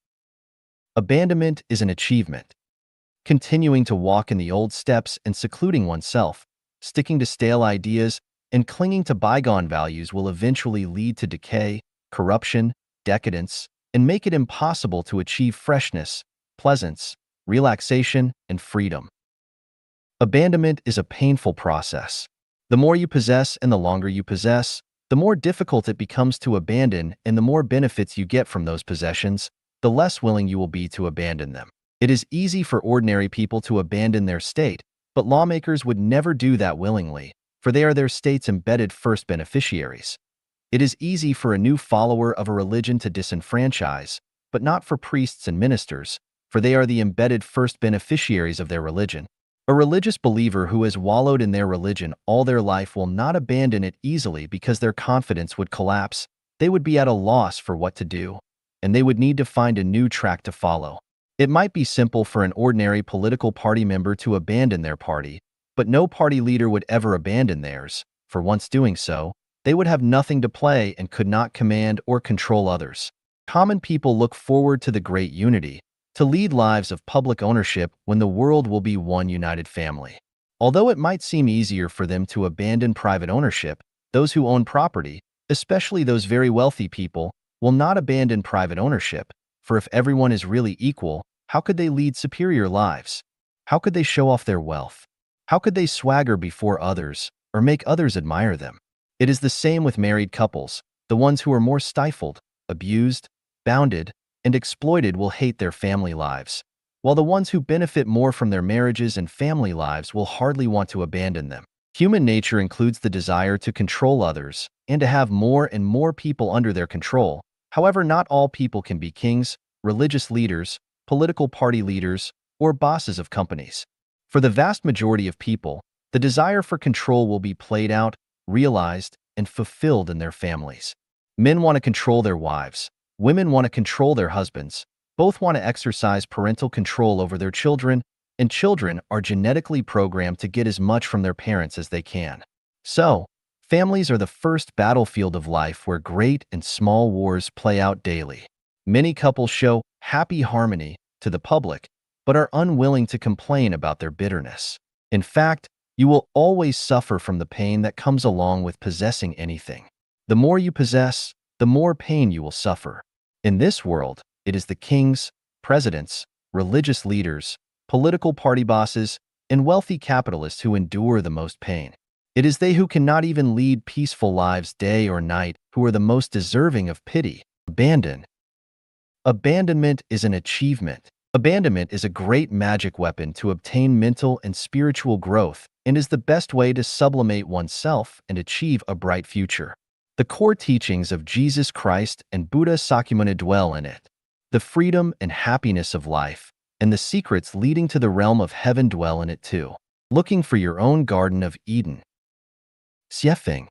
Abandonment is an achievement. Continuing to walk in the old steps and secluding oneself, sticking to stale ideas, and clinging to bygone values will eventually lead to decay, corruption, decadence, and make it impossible to achieve freshness, pleasance, relaxation, and freedom. Abandonment is a painful process. The more you possess and the longer you possess, the more difficult it becomes to abandon, and the more benefits you get from those possessions, the less willing you will be to abandon them. It is easy for ordinary people to abandon their state, but lawmakers would never do that willingly, for they are their state's embedded first beneficiaries. It is easy for a new follower of a religion to disenfranchise, but not for priests and ministers, for they are the embedded first beneficiaries of their religion. A religious believer who has wallowed in their religion all their life will not abandon it easily because their confidence would collapse. They would be at a loss for what to do, and they would need to find a new track to follow. It might be simple for an ordinary political party member to abandon their party, but no party leader would ever abandon theirs, for once doing so, they would have nothing to play and could not command or control others. Common people look forward to the great unity, to lead lives of public ownership when the world will be one united family. Although it might seem easier for them to abandon private ownership, those who own property, especially those very wealthy people, will not abandon private ownership, for if everyone is really equal, how could they lead superior lives? How could they show off their wealth? How could they swagger before others, or make others admire them? It is the same with married couples. The ones who are more stifled, abused, bounded, and exploited will hate their family lives, while the ones who benefit more from their marriages and family lives will hardly want to abandon them. Human nature includes the desire to control others and to have more and more people under their control. However, not all people can be kings, religious leaders, political party leaders, or bosses of companies. For the vast majority of people, the desire for control will be played out, realized, and fulfilled in their families. Men want to control their wives. Women want to control their husbands. Both want to exercise parental control over their children, and children are genetically programmed to get as much from their parents as they can. So, families are the first battlefield of life where great and small wars play out daily. Many couples show happy harmony to the public, but are unwilling to complain about their bitterness. In fact, you will always suffer from the pain that comes along with possessing anything. The more you possess, the more pain you will suffer. In this world, it is the kings, presidents, religious leaders, political party bosses, and wealthy capitalists who endure the most pain. It is they who cannot even lead peaceful lives day or night who are the most deserving of pity. Abandonment is an achievement. Abandonment is a great magic weapon to obtain mental and spiritual growth and is the best way to sublimate oneself and achieve a bright future. The core teachings of Jesus Christ and Buddha Sakyamuni dwell in it. The freedom and happiness of life and the secrets leading to the realm of heaven dwell in it too. Looking for your own Garden of Eden. Xiefeng.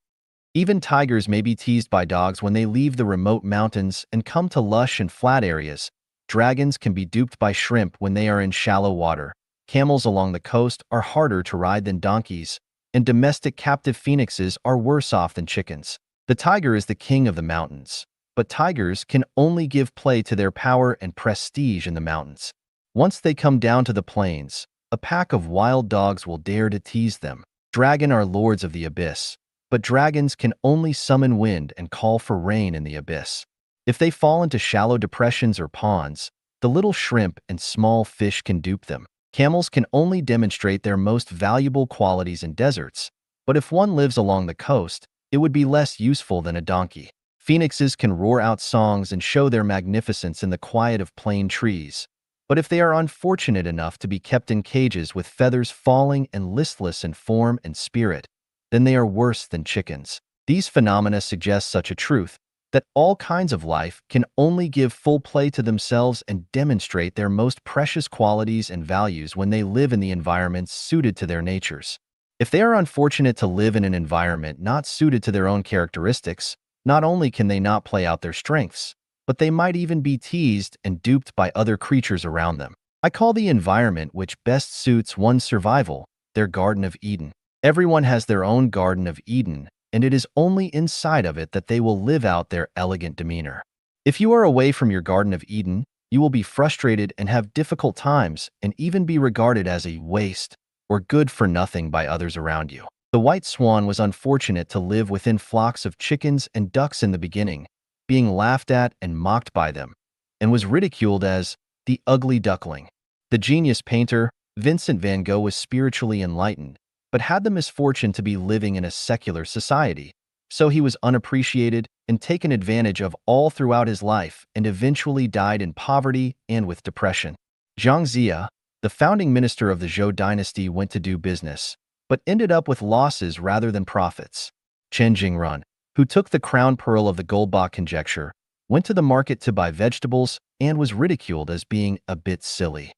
Even tigers may be teased by dogs when they leave the remote mountains and come to lush and flat areas. Dragons can be duped by shrimp when they are in shallow water. Camels along the coast are harder to ride than donkeys, and domestic captive phoenixes are worse off than chickens. The tiger is the king of the mountains, but tigers can only give play to their power and prestige in the mountains. Once they come down to the plains, a pack of wild dogs will dare to tease them. Dragon are lords of the abyss, but dragons can only summon wind and call for rain in the abyss. If they fall into shallow depressions or ponds, the little shrimp and small fish can dupe them. Camels can only demonstrate their most valuable qualities in deserts, but if one lives along the coast, it would be less useful than a donkey. Phoenixes can roar out songs and show their magnificence in the quiet of plane trees, but if they are unfortunate enough to be kept in cages with feathers falling and listless in form and spirit, then they are worse than chickens. These phenomena suggest such a truth, that all kinds of life can only give full play to themselves and demonstrate their most precious qualities and values when they live in the environments suited to their natures. If they are unfortunate to live in an environment not suited to their own characteristics, not only can they not play out their strengths, but they might even be teased and duped by other creatures around them. I call the environment which best suits one's survival their Garden of Eden. Everyone has their own Garden of Eden, and it is only inside of it that they will live out their elegant demeanor. If you are away from your Garden of Eden, you will be frustrated and have difficult times and even be regarded as a waste or good for nothing by others around you. The white swan was unfortunate to live within flocks of chickens and ducks in the beginning, being laughed at and mocked by them, and was ridiculed as the ugly duckling. The genius painter, Vincent van Gogh, was spiritually enlightened, but had the misfortune to be living in a secular society, so he was unappreciated and taken advantage of all throughout his life and eventually died in poverty and with depression. Zhang Zia, the founding minister of the Zhou dynasty, went to do business, but ended up with losses rather than profits. Chen Jingran, who took the crown pearl of the Goldbach conjecture, went to the market to buy vegetables and was ridiculed as being a bit silly.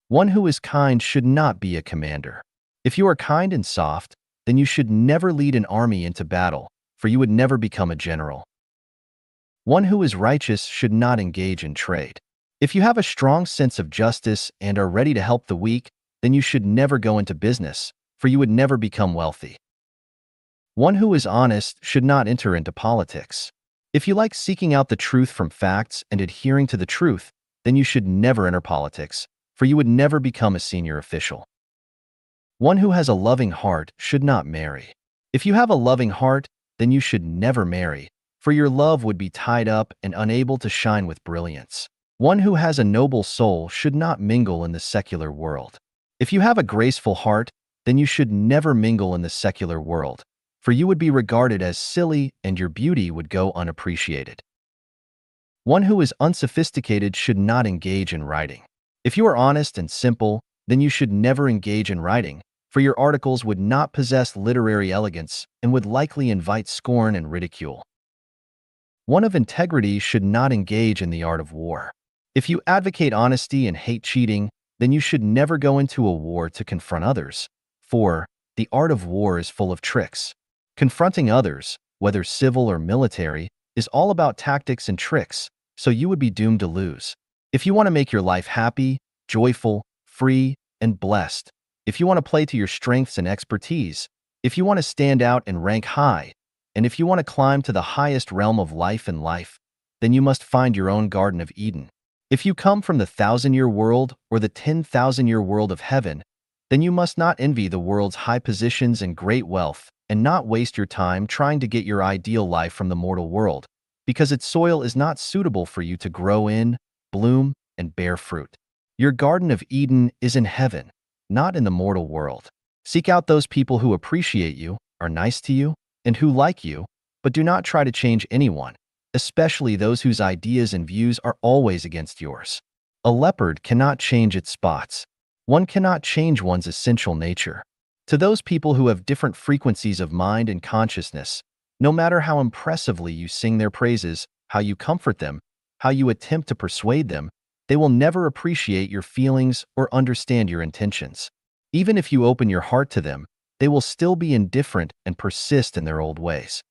One who is kind should not be a commander. If you are kind and soft, then you should never lead an army into battle, for you would never become a general. One who is righteous should not engage in trade. If you have a strong sense of justice and are ready to help the weak, then you should never go into business, for you would never become wealthy. One who is honest should not enter into politics. If you like seeking out the truth from facts and adhering to the truth, then you should never enter politics, for you would never become a senior official. One who has a loving heart should not marry. If you have a loving heart, then you should never marry, for your love would be tied up and unable to shine with brilliance. One who has a noble soul should not mingle in the secular world. If you have a graceful heart, then you should never mingle in the secular world, for you would be regarded as silly and your beauty would go unappreciated. One who is unsophisticated should not engage in writing. If you are honest and simple, then you should never engage in writing, for your articles would not possess literary elegance and would likely invite scorn and ridicule. One of integrity should not engage in the art of war. If you advocate honesty and hate cheating, then you should never go into a war to confront others, for the art of war is full of tricks. Confronting others, whether civil or military, is all about tactics and tricks, so you would be doomed to lose. If you want to make your life happy, joyful, free, and blessed. If you want to play to your strengths and expertise, if you want to stand out and rank high, and if you want to climb to the highest realm of life and life, then you must find your own Garden of Eden. If you come from the 1,000-year world or the 10,000-year world of heaven, then you must not envy the world's high positions and great wealth, and not waste your time trying to get your ideal life from the mortal world, because its soil is not suitable for you to grow in, bloom, and bear fruit. Your Garden of Eden is in heaven, not in the mortal world. Seek out those people who appreciate you, are nice to you, and who like you, but do not try to change anyone, especially those whose ideas and views are always against yours. A leopard cannot change its spots. One cannot change one's essential nature. To those people who have different frequencies of mind and consciousness, no matter how impressively you sing their praises, how you comfort them, how you attempt to persuade them, they will never appreciate your feelings or understand your intentions. Even if you open your heart to them, they will still be indifferent and persist in their old ways.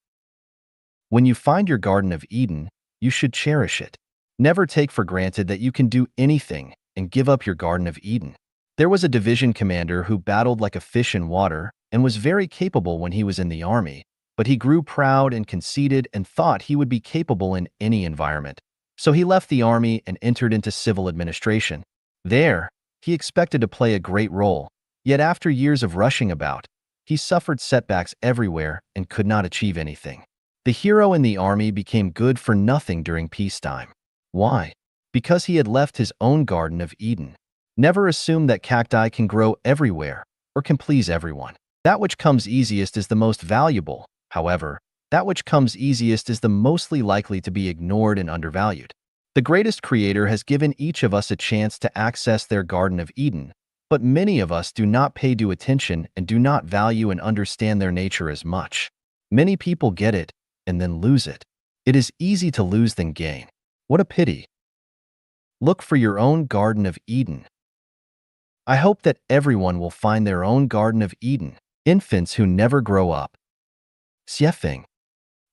When you find your Garden of Eden, you should cherish it. Never take for granted that you can do anything and give up your Garden of Eden. There was a division commander who battled like a fish in water and was very capable when he was in the army, but he grew proud and conceited and thought he would be capable in any environment. So he left the army and entered into civil administration. There, he expected to play a great role, yet after years of rushing about, he suffered setbacks everywhere and could not achieve anything. The hero in the army became good for nothing during peacetime. Why? Because he had left his own Garden of Eden. Never assume that cacti can grow everywhere or can please everyone. That which comes easiest is the most valuable. However, that which comes easiest is the mostly likely to be ignored and undervalued. The greatest creator has given each of us a chance to access their Garden of Eden, but many of us do not pay due attention and do not value and understand their nature as much. Many people get it and then lose it. It is easy to lose than gain. What a pity. Look for your own Garden of Eden. I hope that everyone will find their own Garden of Eden. Infants who never grow up. Xiefeng.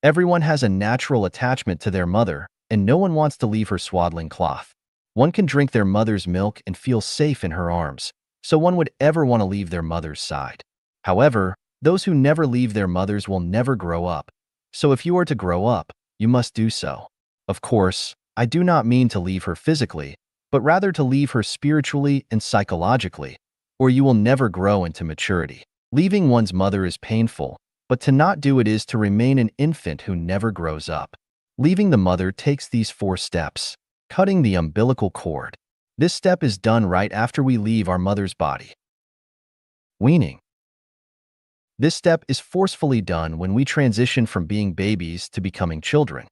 Everyone has a natural attachment to their mother, and no one wants to leave her swaddling cloth. One can drink their mother's milk and feel safe in her arms, so one would ever want to leave their mother's side. However, those who never leave their mothers will never grow up. So if you are to grow up, you must do so. Of course, I do not mean to leave her physically, but rather to leave her spiritually and psychologically, or you will never grow into maturity. Leaving one's mother is painful, but to not do it is to remain an infant who never grows up. Leaving the mother takes these 4 steps. Cutting the umbilical cord. This step is done right after we leave our mother's body. Weaning. This step is forcefully done when we transition from being babies to becoming children.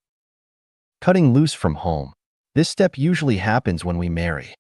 Cutting loose from home. This step usually happens when we marry.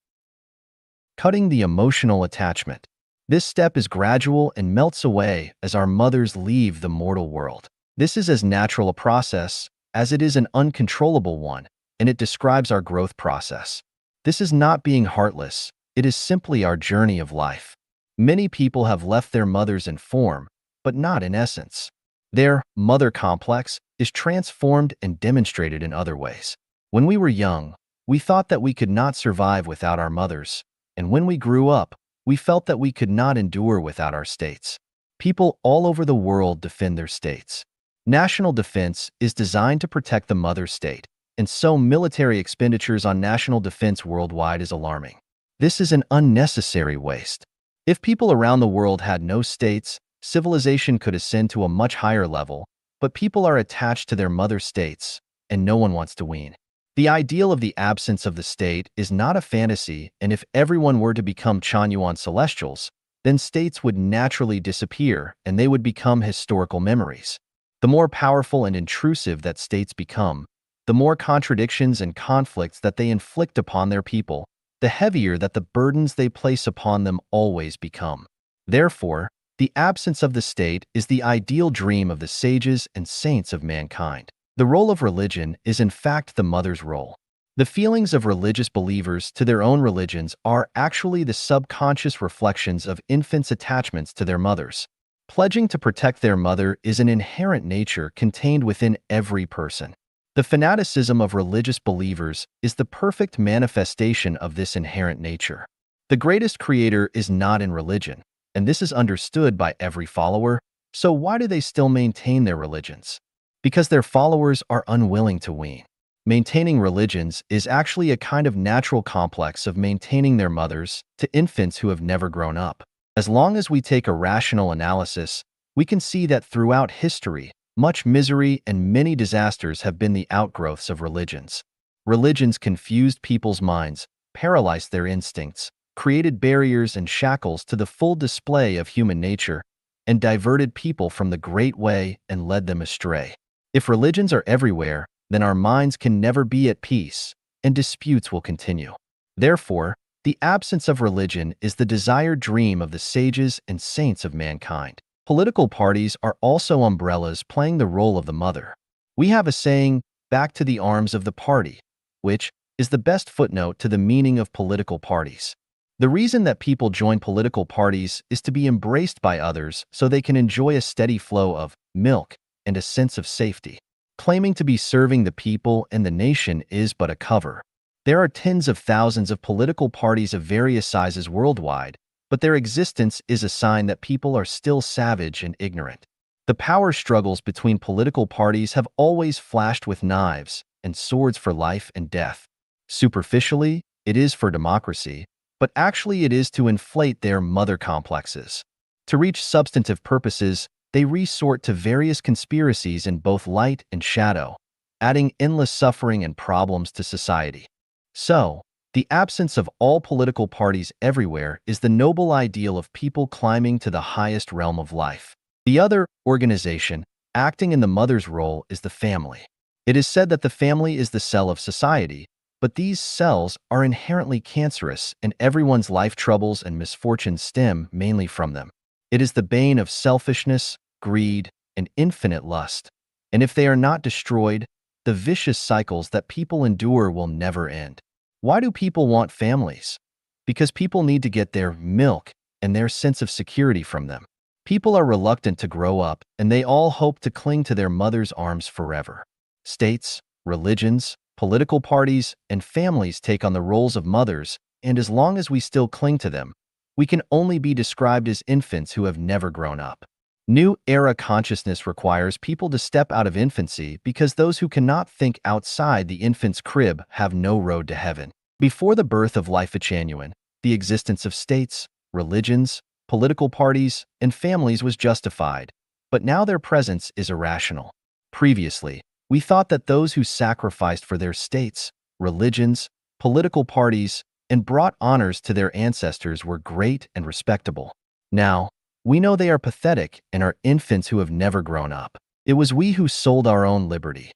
Cutting the emotional attachment. This step is gradual and melts away as our mothers leave the mortal world. This is as natural a process as it is an uncontrollable one, and it describes our growth process. This is not being heartless, it is simply our journey of life. Many people have left their mothers in form, but not in essence. Their mother complex is transformed and demonstrated in other ways. When we were young, we thought that we could not survive without our mothers, and when we grew up, we felt that we could not endure without our states. People all over the world defend their states. National defense is designed to protect the mother state, and so military expenditures on national defense worldwide is alarming. This is an unnecessary waste. If people around the world had no states, civilization could ascend to a much higher level, but people are attached to their mother states, and no one wants to wean. The ideal of the absence of the state is not a fantasy, and if everyone were to become Chanyuan celestials, then states would naturally disappear and they would become historical memories. The more powerful and intrusive that states become, the more contradictions and conflicts that they inflict upon their people, the heavier that the burdens they place upon them always become. Therefore, the absence of the state is the ideal dream of the sages and saints of mankind. The role of religion is in fact the mother's role. The feelings of religious believers to their own religions are actually the subconscious reflections of infants' attachments to their mothers. Pledging to protect their mother is an inherent nature contained within every person. The fanaticism of religious believers is the perfect manifestation of this inherent nature. The greatest creator is not in religion, and this is understood by every follower. So why do they still maintain their religions? Because their followers are unwilling to wean. Maintaining religions is actually a kind of natural complex of maintaining their mothers to infants who have never grown up. As long as we take a rational analysis, we can see that throughout history, much misery and many disasters have been the outgrowths of religions. Religions confused people's minds, paralyzed their instincts, created barriers and shackles to the full display of human nature, and diverted people from the great way and led them astray. If religions are everywhere, then our minds can never be at peace, and disputes will continue. Therefore, the absence of religion is the desired dream of the sages and saints of mankind. Political parties are also umbrellas playing the role of the mother. We have a saying, "back to the arms of the party," which is the best footnote to the meaning of political parties. The reason that people join political parties is to be embraced by others so they can enjoy a steady flow of milk and a sense of safety. Claiming to be serving the people and the nation is but a cover. There are tens of thousands of political parties of various sizes worldwide, but their existence is a sign that people are still savage and ignorant. The power struggles between political parties have always flashed with knives and swords for life and death. Superficially, it is for democracy, but actually it is to inflate their mother complexes. To reach substantive purposes, they resort to various conspiracies in both light and shadow, adding endless suffering and problems to society. So, the absence of all political parties everywhere is the noble ideal of people climbing to the highest realm of life. The other organization, acting in the mother's role, is the family. It is said that the family is the cell of society, but these cells are inherently cancerous and everyone's life troubles and misfortunes stem mainly from them. It is the bane of selfishness, greed, and infinite lust. And if they are not destroyed, the vicious cycles that people endure will never end. Why do people want families? Because people need to get their milk and their sense of security from them. People are reluctant to grow up, and they all hope to cling to their mother's arms forever. States, religions, political parties, and families take on the roles of mothers, and as long as we still cling to them, we can only be described as infants who have never grown up. New era consciousness requires people to step out of infancy because those who cannot think outside the infant's crib have no road to heaven. Before the birth of life genuine, the existence of states, religions, political parties, and families was justified, but now their presence is irrational. Previously, we thought that those who sacrificed for their states, religions, political parties, and brought honors to their ancestors were great and respectable. Now, we know they are pathetic and are infants who have never grown up. It was we who sold our own liberty.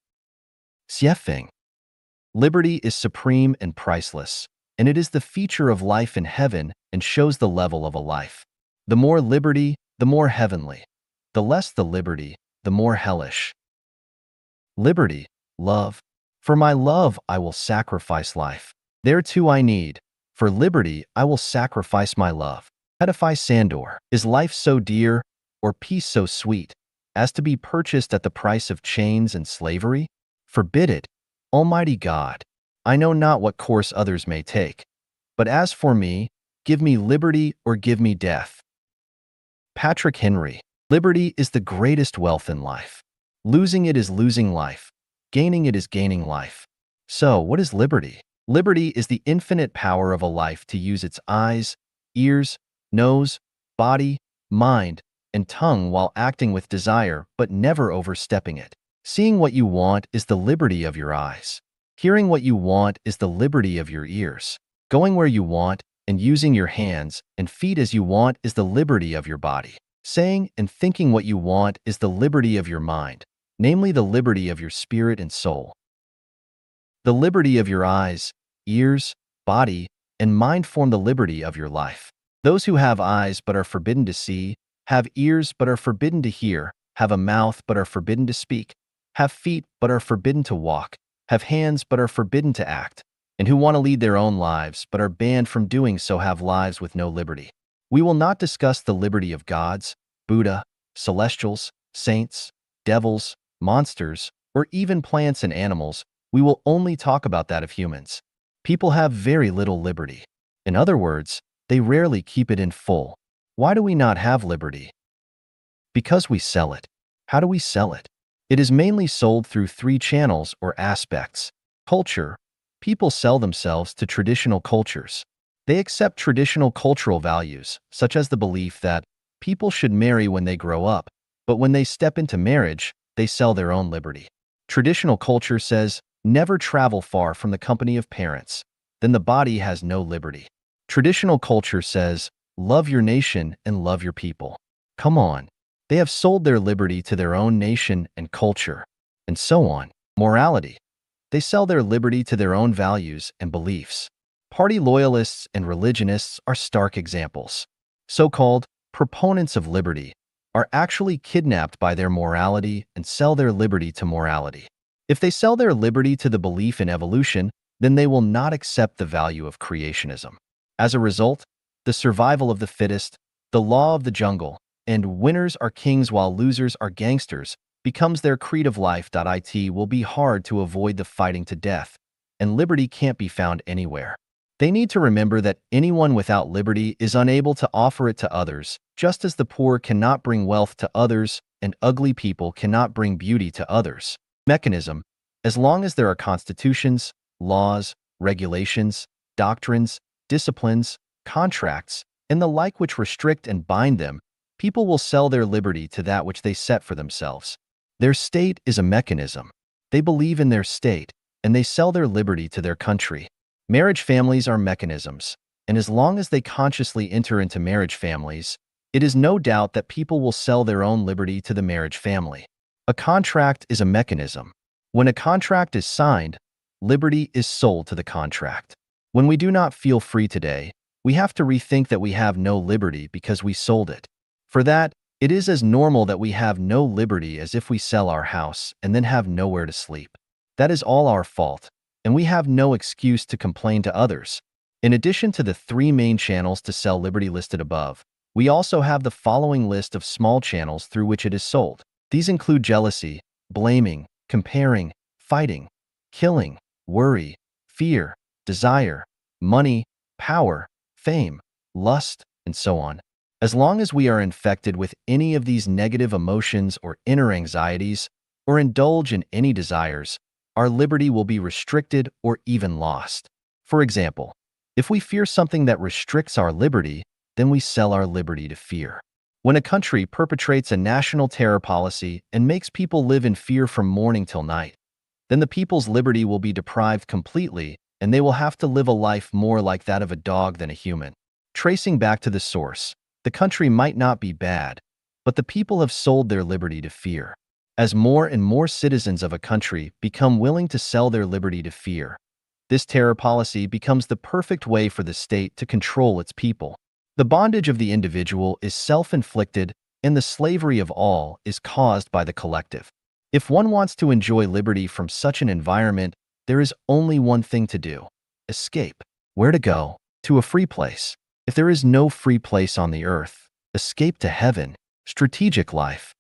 Xiefeng. Liberty is supreme and priceless, and it is the feature of life in heaven and shows the level of a life. The more liberty, the more heavenly. The less the liberty, the more hellish. Liberty, love. For my love I will sacrifice life. Thereto I need. For liberty I will sacrifice my love. Edify Sandor. Is life so dear, or peace so sweet, as to be purchased at the price of chains and slavery? Forbid it, Almighty God. I know not what course others may take, but as for me, give me liberty or give me death. Patrick Henry. Liberty is the greatest wealth in life. Losing it is losing life. Gaining it is gaining life. So, what is liberty? Liberty is the infinite power of a life to use its eyes, ears, nose, body, mind, and tongue while acting with desire but never overstepping it. Seeing what you want is the liberty of your eyes. Hearing what you want is the liberty of your ears. Going where you want and using your hands and feet as you want is the liberty of your body. Saying and thinking what you want is the liberty of your mind, namely the liberty of your spirit and soul. The liberty of your eyes, ears, body, and mind form the liberty of your life. Those who have eyes but are forbidden to see, have ears but are forbidden to hear, have a mouth but are forbidden to speak, have feet but are forbidden to walk, have hands but are forbidden to act, and who want to lead their own lives but are banned from doing so have lives with no liberty. We will not discuss the liberty of gods, Buddha, celestials, saints, devils, monsters, or even plants and animals. We will only talk about that of humans. People have very little liberty. In other words, they rarely keep it in full. Why do we not have liberty? Because we sell it. How do we sell it? It is mainly sold through three channels or aspects. Culture. People sell themselves to traditional cultures. They accept traditional cultural values, such as the belief that people should marry when they grow up, but when they step into marriage, they sell their own liberty. Traditional culture says, never travel far from the company of parents. Then the body has no liberty. Traditional culture says, love your nation and love your people. Come on. They have sold their liberty to their own nation and culture, and so on. Morality. They sell their liberty to their own values and beliefs. Party loyalists and religionists are stark examples. So-called proponents of liberty are actually kidnapped by their morality and sell their liberty to morality. If they sell their liberty to the belief in evolution, then they will not accept the value of creationism. As a result, the survival of the fittest, the law of the jungle, and winners are kings while losers are gangsters becomes their creed of life. It will be hard to avoid the fighting to death, and liberty can't be found anywhere. They need to remember that anyone without liberty is unable to offer it to others, just as the poor cannot bring wealth to others and ugly people cannot bring beauty to others. Mechanism. As long as there are constitutions, laws, regulations, doctrines, disciplines, contracts, and the like which restrict and bind them, people will sell their liberty to that which they set for themselves. Their state is a mechanism. They believe in their state, and they sell their liberty to their country. Marriage families are mechanisms, and as long as they consciously enter into marriage families, it is no doubt that people will sell their own liberty to the marriage family. A contract is a mechanism. When a contract is signed, liberty is sold to the contract. When we do not feel free today, we have to rethink that we have no liberty because we sold it. For that, it is as normal that we have no liberty as if we sell our house and then have nowhere to sleep. That is all our fault, and we have no excuse to complain to others. In addition to the three main channels to sell liberty listed above, we also have the following list of small channels through which it is sold. These include jealousy, blaming, comparing, fighting, killing, worry, fear, desire, money, power, fame, lust, and so on. As long as we are infected with any of these negative emotions or inner anxieties, or indulge in any desires, our liberty will be restricted or even lost. For example, if we fear something that restricts our liberty, then we sell our liberty to fear. When a country perpetrates a national terror policy and makes people live in fear from morning till night, then the people's liberty will be deprived completely, and they will have to live a life more like that of a dog than a human. Tracing back to the source, the country might not be bad, but the people have sold their liberty to fear. As more and more citizens of a country become willing to sell their liberty to fear, this terror policy becomes the perfect way for the state to control its people. The bondage of the individual is self-inflicted, and the slavery of all is caused by the collective. If one wants to enjoy liberty from such an environment, there is only one thing to do: escape. Where to go? To a free place. If there is no free place on the earth, escape to heaven. Strategic life.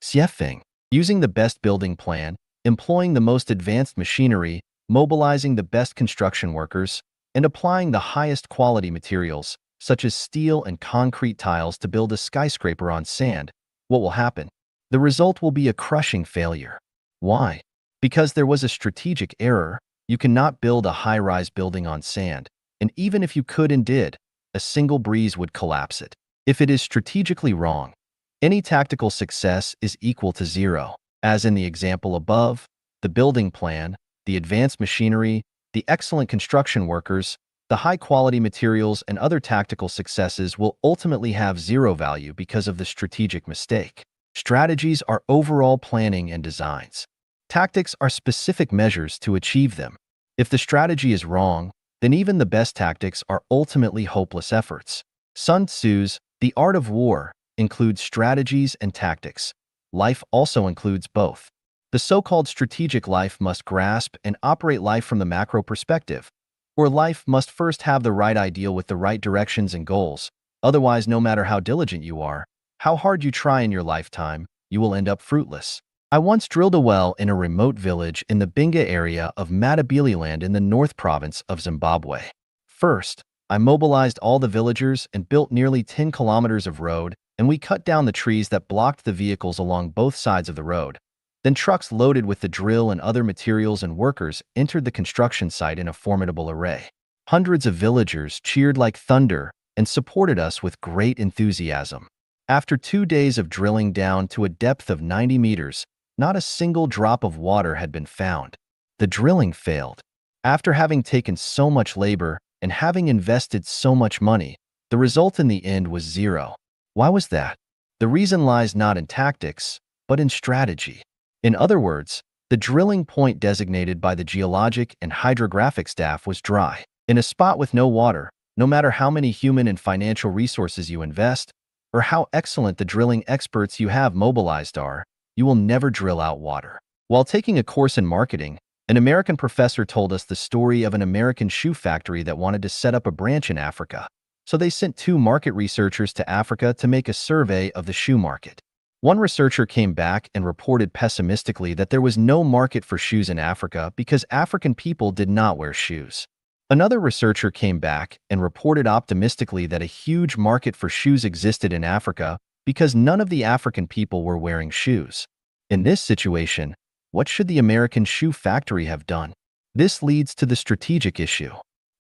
Xiefeng. Using the best building plan, employing the most advanced machinery, mobilizing the best construction workers, and applying the highest quality materials, such as steel and concrete tiles to build a skyscraper on sand, what will happen? The result will be a crushing failure. Why? Because there was a strategic error. You cannot build a high-rise building on sand, and even if you could and did, a single breeze would collapse it. If it is strategically wrong, any tactical success is equal to zero. As in the example above, the building plan, the advanced machinery, the excellent construction workers, the high-quality materials, and other tactical successes will ultimately have zero value because of the strategic mistake. Strategies are overall planning and designs. Tactics are specific measures to achieve them. If the strategy is wrong, then even the best tactics are ultimately hopeless efforts. Sun Tzu's The Art of War includes strategies and tactics. Life also includes both. The so-called strategic life must grasp and operate life from the macro perspective, or life must first have the right ideal with the right directions and goals. Otherwise, no matter how diligent you are, how hard you try in your lifetime, you will end up fruitless. I once drilled a well in a remote village in the Binga area of Matabeleland in the North Province of Zimbabwe. First, I mobilized all the villagers and built nearly 10 kilometers of road, and we cut down the trees that blocked the vehicles along both sides of the road. Then trucks loaded with the drill and other materials and workers entered the construction site in a formidable array. Hundreds of villagers cheered like thunder and supported us with great enthusiasm. After 2 days of drilling down to a depth of 90 meters, not a single drop of water had been found. The drilling failed. After having taken so much labor and having invested so much money, the result in the end was zero. Why was that? The reason lies not in tactics, but in strategy. In other words, the drilling point designated by the geologic and hydrographic staff was dry. In a spot with no water, no matter how many human and financial resources you invest, or how excellent the drilling experts you have mobilized are, you will never drill out water. While taking a course in marketing, an American professor told us the story of an American shoe factory that wanted to set up a branch in Africa. So they sent 2 market researchers to Africa to make a survey of the shoe market. One researcher came back and reported pessimistically that there was no market for shoes in Africa because African people did not wear shoes. Another researcher came back and reported optimistically that a huge market for shoes existed in Africa because none of the African people were wearing shoes. In this situation, what should the American shoe factory have done? This leads to the strategic issue.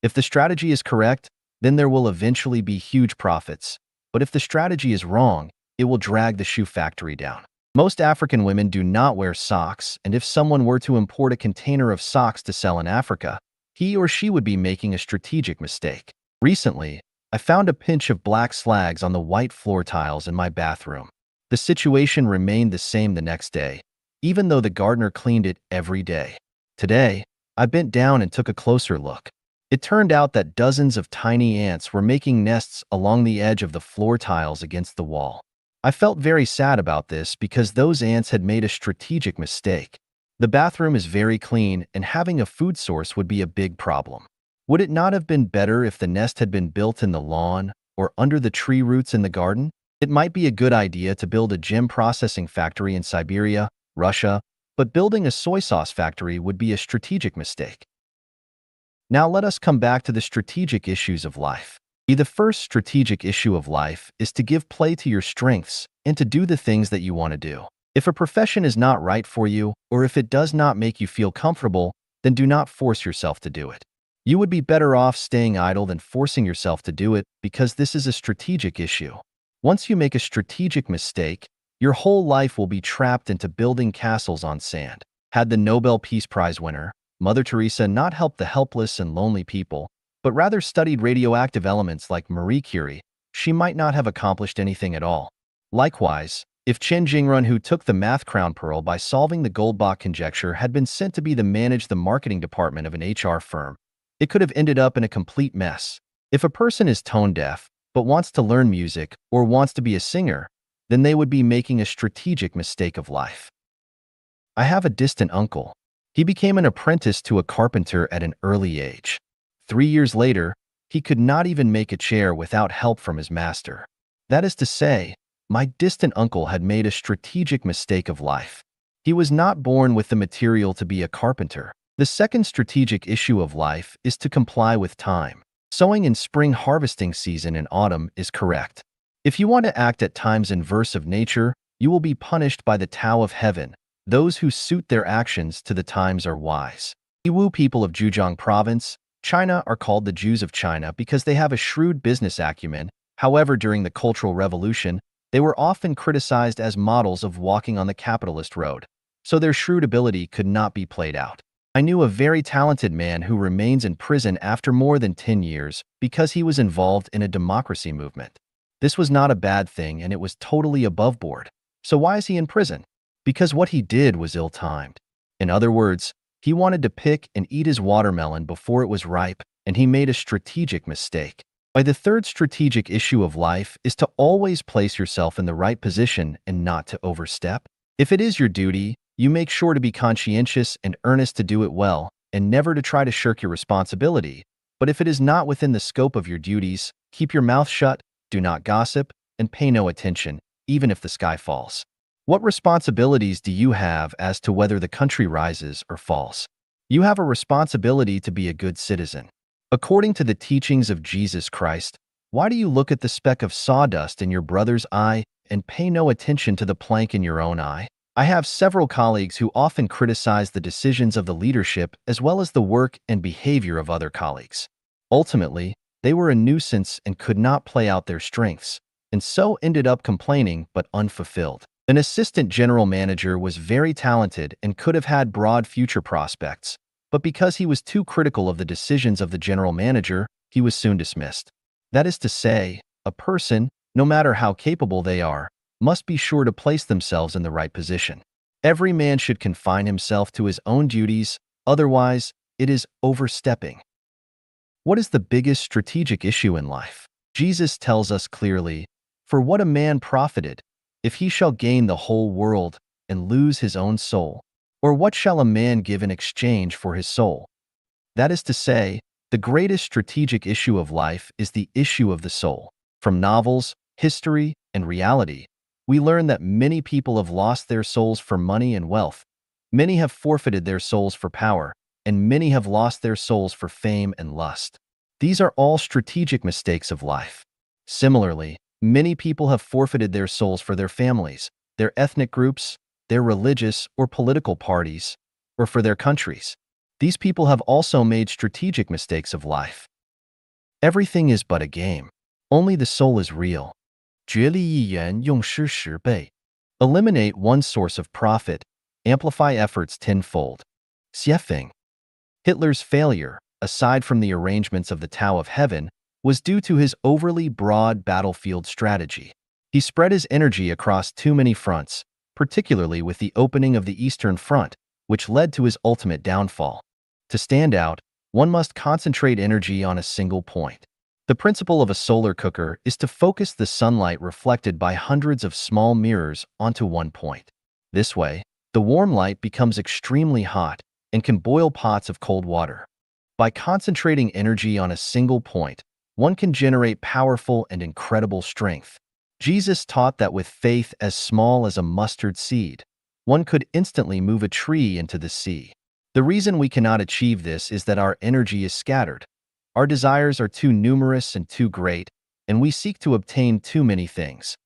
If the strategy is correct, then there will eventually be huge profits. But if the strategy is wrong, it will drag the shoe factory down. Most African women do not wear socks, and if someone were to import a container of socks to sell in Africa, he or she would be making a strategic mistake. Recently, I found a pinch of black slags on the white floor tiles in my bathroom. The situation remained the same the next day, even though the gardener cleaned it every day. Today, I bent down and took a closer look. It turned out that dozens of tiny ants were making nests along the edge of the floor tiles against the wall. I felt very sad about this because those ants had made a strategic mistake. The bathroom is very clean, and having a food source would be a big problem. Would it not have been better if the nest had been built in the lawn or under the tree roots in the garden? It might be a good idea to build a gem processing factory in Siberia, Russia, but building a soy sauce factory would be a strategic mistake. Now let us come back to the strategic issues of life. The first strategic issue of life is to give play to your strengths and to do the things that you want to do. If a profession is not right for you, or if it does not make you feel comfortable, then do not force yourself to do it. You would be better off staying idle than forcing yourself to do it because this is a strategic issue. Once you make a strategic mistake, your whole life will be trapped into building castles on sand. Had the Nobel Peace Prize winner, Mother Teresa, not helped the helpless and lonely people, but rather studied radioactive elements like Marie Curie, she might not have accomplished anything at all. Likewise, if Chen Jingrun, who took the math crown pearl by solving the Goldbach conjecture, had been sent to manage the marketing department of an HR firm, it could have ended up in a complete mess. If a person is tone deaf, but wants to learn music or wants to be a singer, then they would be making a strategic mistake of life. I have a distant uncle. He became an apprentice to a carpenter at an early age. 3 years later, he could not even make a chair without help from his master. That is to say, my distant uncle had made a strategic mistake of life. He was not born with the material to be a carpenter. The second strategic issue of life is to comply with time. Sowing in spring, harvesting season in autumn is correct. If you want to act at times inverse of nature, you will be punished by the Tao of heaven. Those who suit their actions to the times are wise. The Wu people of Zhejiang province, China, are called the Jews of China because they have a shrewd business acumen. However, during the Cultural Revolution, they were often criticized as models of walking on the capitalist road, so their shrewd ability could not be played out. I knew a very talented man who remains in prison after more than 10 years because he was involved in a democracy movement. This was not a bad thing, and it was totally above board. So why is he in prison? Because what he did was ill-timed. In other words, he wanted to pick and eat his watermelon before it was ripe, and he made a strategic mistake. The third strategic issue of life is to always place yourself in the right position and not to overstep. If it is your duty, you make sure to be conscientious and earnest to do it well, and never to try to shirk your responsibility. But if it is not within the scope of your duties, keep your mouth shut, do not gossip, and pay no attention, even if the sky falls. What responsibilities do you have as to whether the country rises or falls? You have a responsibility to be a good citizen. According to the teachings of Jesus Christ, why do you look at the speck of sawdust in your brother's eye and pay no attention to the plank in your own eye? I have several colleagues who often criticize the decisions of the leadership as well as the work and behavior of other colleagues. Ultimately, they were a nuisance and could not play out their strengths, and so ended up complaining but unfulfilled. An assistant general manager was very talented and could have had broad future prospects, but because he was too critical of the decisions of the general manager, he was soon dismissed. That is to say, a person, no matter how capable they are, must be sure to place themselves in the right position. Every man should confine himself to his own duties, otherwise, it is overstepping. What is the biggest strategic issue in life? Jesus tells us clearly, "For what a man profited, if he shall gain the whole world and lose his own soul? Or what shall a man give in exchange for his soul?" That is to say, the greatest strategic issue of life is the issue of the soul. From novels, history, and reality, we learn that many people have lost their souls for money and wealth. Many have forfeited their souls for power, and many have lost their souls for fame and lust. These are all strategic mistakes of life. Similarly, many people have forfeited their souls for their families, their ethnic groups, their religious or political parties, or for their countries. These people have also made strategic mistakes of life. Everything is but a game. Only the soul is real. 角力一元用失10倍. Eliminate one source of profit, amplify efforts tenfold. Xiefeng. Hitler's failure, aside from the arrangements of the Tao of Heaven, was due to his overly broad battlefield strategy. He spread his energy across too many fronts, particularly with the opening of the Eastern Front, which led to his ultimate downfall. To stand out, one must concentrate energy on a single point. The principle of a solar cooker is to focus the sunlight reflected by hundreds of small mirrors onto one point. This way, the warm light becomes extremely hot and can boil pots of cold water. By concentrating energy on a single point, one can generate powerful and incredible strength. Jesus taught that with faith as small as a mustard seed, one could instantly move a tree into the sea. The reason we cannot achieve this is that our energy is scattered. Our desires are too numerous and too great, and we seek to obtain too many things.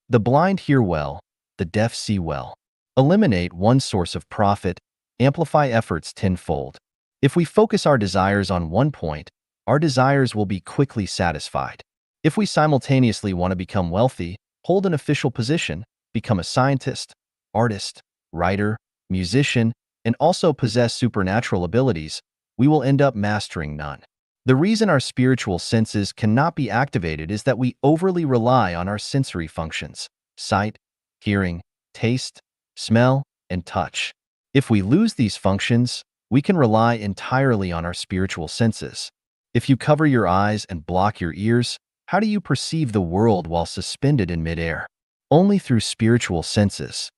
The blind hear well, the deaf see well. Eliminate one source of profit, amplify efforts tenfold. If we focus our desires on one point, our desires will be quickly satisfied. If we simultaneously want to become wealthy, hold an official position, become a scientist, artist, writer, musician, and also possess supernatural abilities, we will end up mastering none. The reason our spiritual senses cannot be activated is that we overly rely on our sensory functions: sight, hearing, taste, smell, and touch. If we lose these functions, we can rely entirely on our spiritual senses. If you cover your eyes and block your ears, how do you perceive the world while suspended in midair? Only through spiritual senses.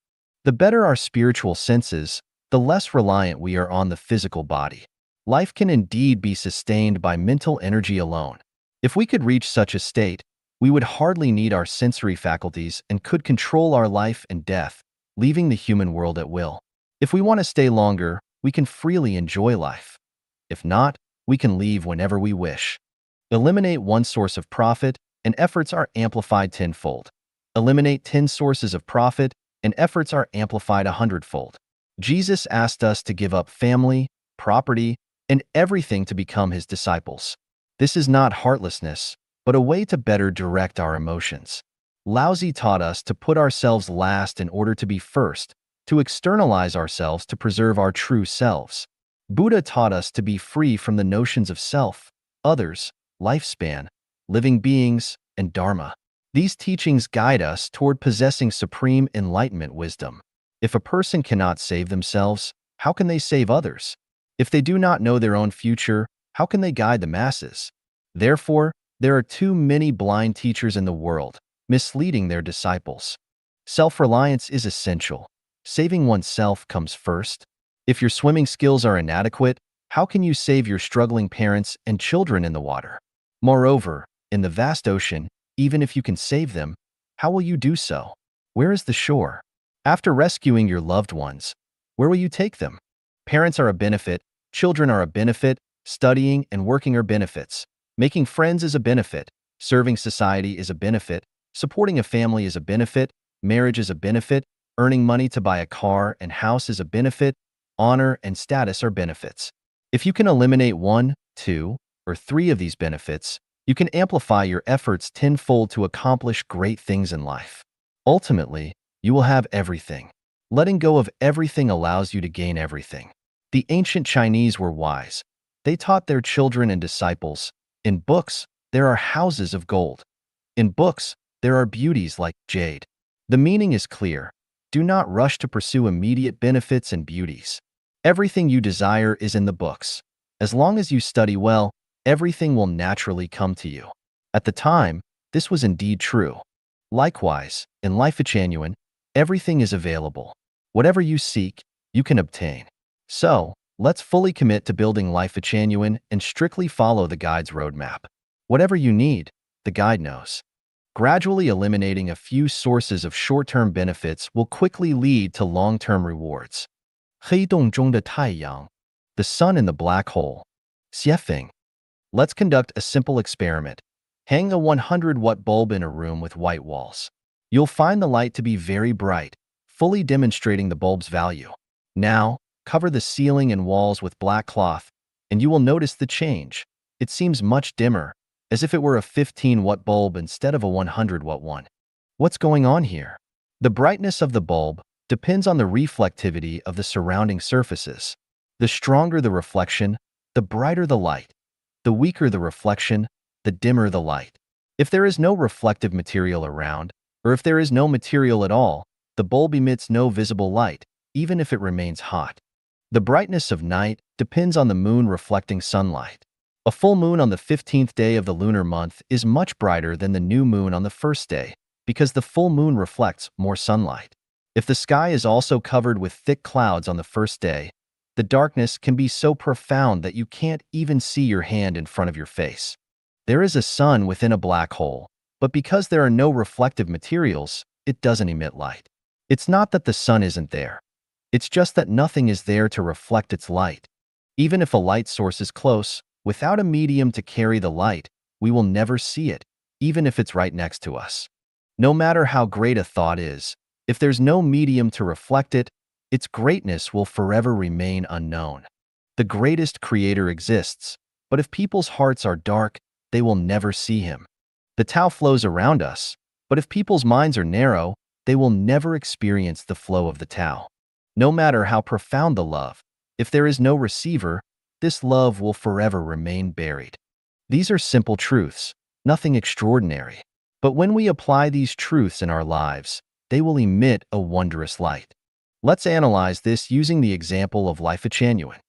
The better our spiritual senses, the less reliant we are on the physical body. Life can indeed be sustained by mental energy alone. If we could reach such a state, we would hardly need our sensory faculties and could control our life and death, leaving the human world at will. If we want to stay longer, we can freely enjoy life. If not, we can leave whenever we wish. Eliminate one source of profit, and efforts are amplified tenfold. Eliminate 10 sources of profit, and efforts are amplified 100-fold. Jesus asked us to give up family, property, and everything to become his disciples. This is not heartlessness, but a way to better direct our emotions. Laozi taught us to put ourselves last in order to be first, to externalize ourselves to preserve our true selves. Buddha taught us to be free from the notions of self, others, lifespan, living beings, and dharma. These teachings guide us toward possessing supreme enlightenment wisdom. If a person cannot save themselves, how can they save others? If they do not know their own future, how can they guide the masses? Therefore, there are too many blind teachers in the world, misleading their disciples. Self-reliance is essential. Saving oneself comes first. If your swimming skills are inadequate, how can you save your struggling parents and children in the water? Moreover, in the vast ocean, even if you can save them, how will you do so? Where is the shore? After rescuing your loved ones, where will you take them? Parents are a benefit, children are a benefit, Studying and working are benefits. Making friends is a benefit. Serving society is a benefit. Supporting a family is a benefit. Marriage is a benefit. Earning money to buy a car and house is a benefit. Honor and status are benefits. If you can eliminate one, two, or three of these benefits, you can amplify your efforts tenfold to accomplish great things in life. Ultimately, you will have everything. Letting go of everything allows you to gain everything. The ancient Chinese were wise. They taught their children and disciples, in books, there are houses of gold. In books, there are beauties like jade. The meaning is clear. Do not rush to pursue immediate benefits and beauties. Everything you desire is in the books. As long as you study well, everything will naturally come to you. At the time, this was indeed true. Likewise, in Life Genuine, everything is available. Whatever you seek, you can obtain. So, let's fully commit to building Life Genuine and strictly follow the guide's roadmap. Whatever you need, the guide knows. Gradually eliminating a few sources of short-term benefits will quickly lead to long-term rewards. 黑洞中的太阳, the sun in the black hole. 斜缝. Let's conduct a simple experiment. Hang a 100-watt bulb in a room with white walls. You'll find the light to be very bright, fully demonstrating the bulb's value. Now, cover the ceiling and walls with black cloth, and you will notice the change. It seems much dimmer, as if it were a 15-watt bulb instead of a 100-watt one. What's going on here? The brightness of the bulb depends on the reflectivity of the surrounding surfaces. The stronger the reflection, the brighter the light. The weaker the reflection, the dimmer the light. If there is no reflective material around, or if there is no material at all, the bulb emits no visible light, even if it remains hot. The brightness of night depends on the moon reflecting sunlight. A full moon on the 15th day of the lunar month is much brighter than the new moon on the first day, because the full moon reflects more sunlight. If the sky is also covered with thick clouds on the first day, the darkness can be so profound that you can't even see your hand in front of your face. There is a sun within a black hole, but because there are no reflective materials, it doesn't emit light. It's not that the sun isn't there. It's just that nothing is there to reflect its light. Even if a light source is close, without a medium to carry the light, we will never see it, even if it's right next to us. No matter how great a thought is, if there's no medium to reflect it, its greatness will forever remain unknown. The greatest creator exists, but if people's hearts are dark, they will never see him. The Tao flows around us, but if people's minds are narrow, they will never experience the flow of the Tao. No matter how profound the love, if there is no receiver, this love will forever remain buried. These are simple truths, nothing extraordinary. But when we apply these truths in our lives, they will emit a wondrous light. Let's analyze this using the example of Life Genuine.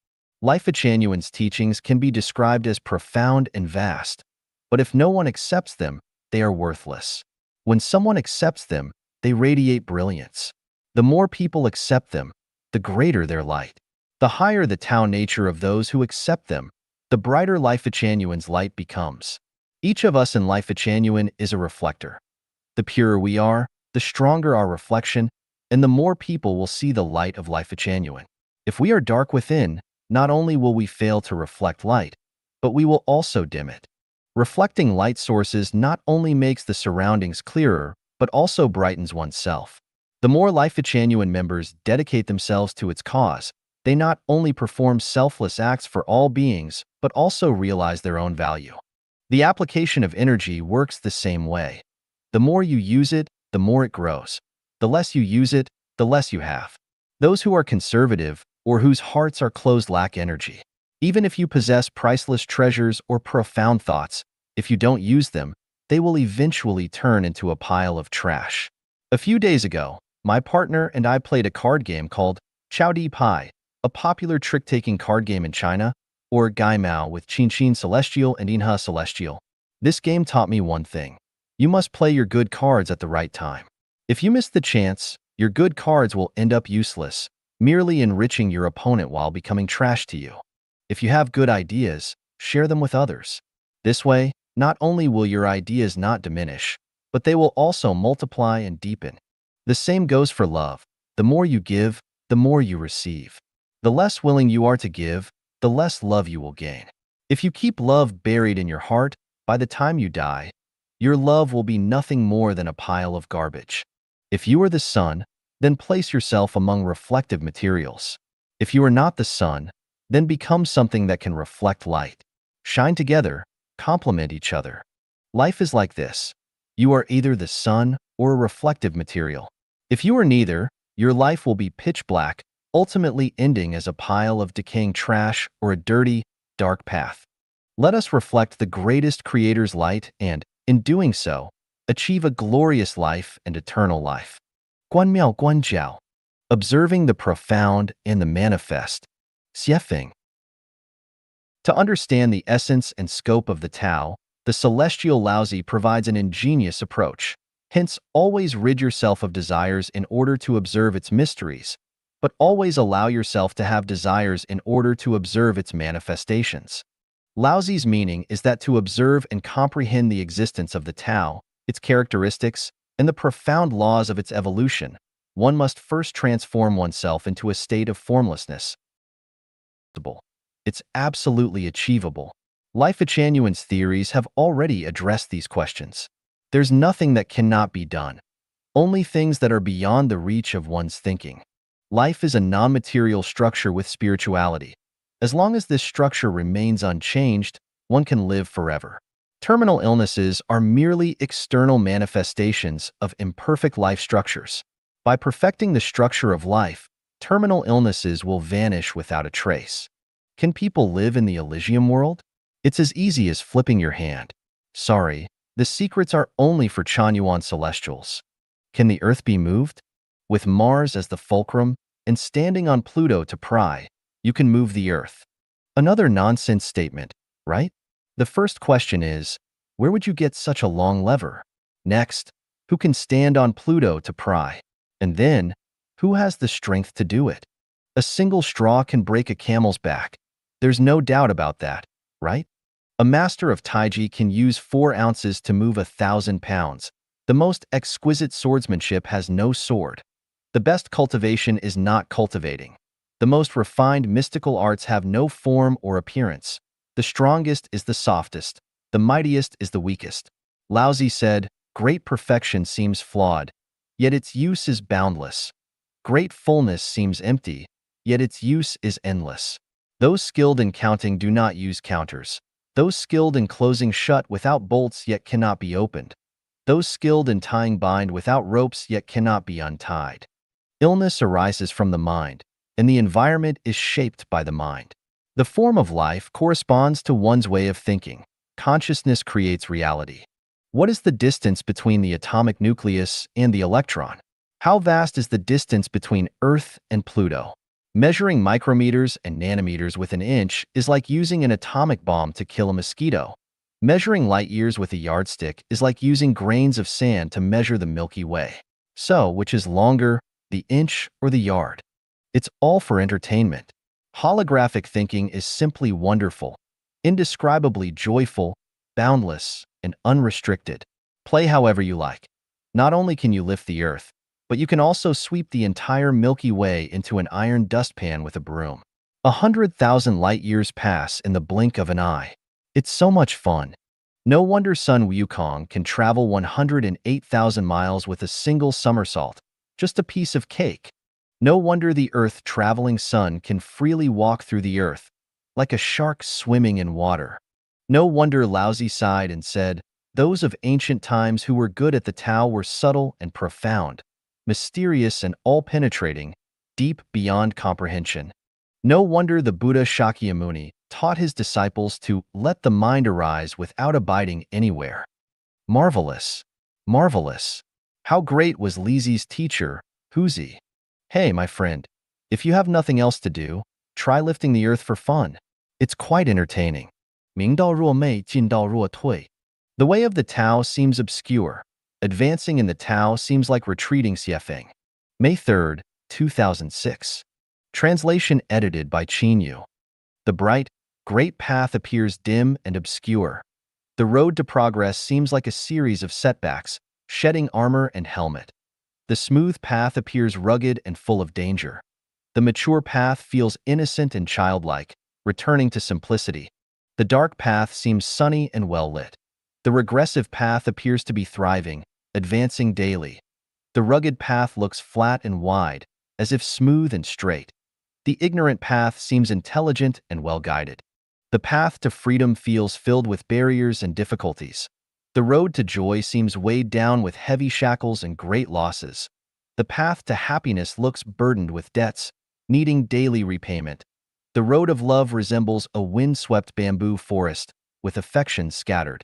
Life Genuine's teachings can be described as profound and vast, but if no one accepts them, they are worthless. When someone accepts them, they radiate brilliance. The more people accept them, the greater their light. The higher the Tao nature of those who accept them, the brighter Life Genuine's light becomes. Each of us in Life Genuine is a reflector. The purer we are, the stronger our reflection, and the more people will see the light of Life Genuine. If we are dark within, not only will we fail to reflect light, but we will also dim it. Reflecting light sources not only makes the surroundings clearer, but also brightens oneself. The more Life Genuine members dedicate themselves to its cause, they not only perform selfless acts for all beings, but also realize their own value. The application of energy works the same way. The more you use it, the more it grows. The less you use it, the less you have. Those who are conservative or whose hearts are closed lack energy. Even if you possess priceless treasures or profound thoughts, if you don't use them, they will eventually turn into a pile of trash. A few days ago, my partner and I played a card game called Chao Di Pai, a popular trick-taking card game in China, or Gai Mao with Qin Qin Celestial and Inha Celestial. This game taught me one thing. You must play your good cards at the right time. If you miss the chance, your good cards will end up useless, merely enriching your opponent while becoming trash to you. If you have good ideas, share them with others. This way, not only will your ideas not diminish, but they will also multiply and deepen. The same goes for love. The more you give, the more you receive. The less willing you are to give, the less love you will gain. If you keep love buried in your heart, by the time you die, your love will be nothing more than a pile of garbage. If you are the sun, then place yourself among reflective materials. If you are not the sun, then become something that can reflect light. Shine together, complement each other. Life is like this. You are either the sun or a reflective material. If you are neither, your life will be pitch black, ultimately ending as a pile of decaying trash or a dirty, dark path. Let us reflect the greatest Creator's light and, in doing so, achieve a glorious life and eternal life. 观妙观照, observing the profound and the manifest. 写法. To understand the essence and scope of the Tao, the celestial Laozi provides an ingenious approach. Hence, always rid yourself of desires in order to observe its mysteries, but always allow yourself to have desires in order to observe its manifestations. Laozi's meaning is that to observe and comprehend the existence of the Tao, its characteristics, and the profound laws of its evolution, one must first transform oneself into a state of formlessness. It's absolutely achievable. Life Echanuan's theories have already addressed these questions. There's nothing that cannot be done, only things that are beyond the reach of one's thinking. Life is a non-material structure with spirituality. As long as this structure remains unchanged, one can live forever. Terminal illnesses are merely external manifestations of imperfect life structures. By perfecting the structure of life, terminal illnesses will vanish without a trace. Can people live in the Elysium world? It's as easy as flipping your hand. Sorry, the secrets are only for Chanyuan celestials. Can the Earth be moved? With Mars as the fulcrum and standing on Pluto to pry, you can move the Earth. Another nonsense statement, right? The first question is, where would you get such a long lever? Next, who can stand on Pluto to pry? And then, who has the strength to do it? A single straw can break a camel's back. There's no doubt about that, right? A master of Taiji can use 4 ounces to move 1,000 pounds. The most exquisite swordsmanship has no sword. The best cultivation is not cultivating. The most refined mystical arts have no form or appearance. The strongest is the softest. The mightiest is the weakest. Laozi said, great perfection seems flawed, yet its use is boundless. Great fullness seems empty, yet its use is endless. Those skilled in counting do not use counters. Those skilled in closing shut without bolts yet cannot be opened. Those skilled in tying bind without ropes yet cannot be untied. Illness arises from the mind, and the environment is shaped by the mind. The form of life corresponds to one's way of thinking. Consciousness creates reality. What is the distance between the atomic nucleus and the electron? How vast is the distance between Earth and Pluto? Measuring micrometers and nanometers with an inch is like using an atomic bomb to kill a mosquito. Measuring light years with a yardstick is like using grains of sand to measure the Milky Way. So, which is longer, the inch or the yard? It's all for entertainment. Holographic thinking is simply wonderful, indescribably joyful, boundless, and unrestricted. Play however you like. Not only can you lift the Earth, but you can also sweep the entire Milky Way into an iron dustpan with a broom. 100,000 light years pass in the blink of an eye. It's so much fun. No wonder Sun Wukong can travel 108,000 miles with a single somersault, just a piece of cake. No wonder the Earth-traveling sun can freely walk through the Earth, like a shark swimming in water. No wonder Laozi sighed and said, those of ancient times who were good at the Tao were subtle and profound, mysterious and all-penetrating, deep beyond comprehension. No wonder the Buddha Shakyamuni taught his disciples to let the mind arise without abiding anywhere. Marvelous! Marvelous! How great was Lizi's teacher, Huzi! Hey, my friend, if you have nothing else to do, try lifting the Earth for fun. It's quite entertaining. 明道若昧，进道若退. The way of the Tao seems obscure. Advancing in the Tao seems like retreating. Xiefeng. May 3rd, 2006. Translation edited by Qin Yu. The bright, great path appears dim and obscure. The road to progress seems like a series of setbacks, shedding armor and helmet. The smooth path appears rugged and full of danger. The mature path feels innocent and childlike, returning to simplicity. The dark path seems sunny and well-lit. The regressive path appears to be thriving, advancing daily. The rugged path looks flat and wide, as if smooth and straight. The ignorant path seems intelligent and well-guided. The path to freedom feels filled with barriers and difficulties. The road to joy seems weighed down with heavy shackles and great losses. The path to happiness looks burdened with debts, needing daily repayment. The road of love resembles a wind-swept bamboo forest, with affections scattered.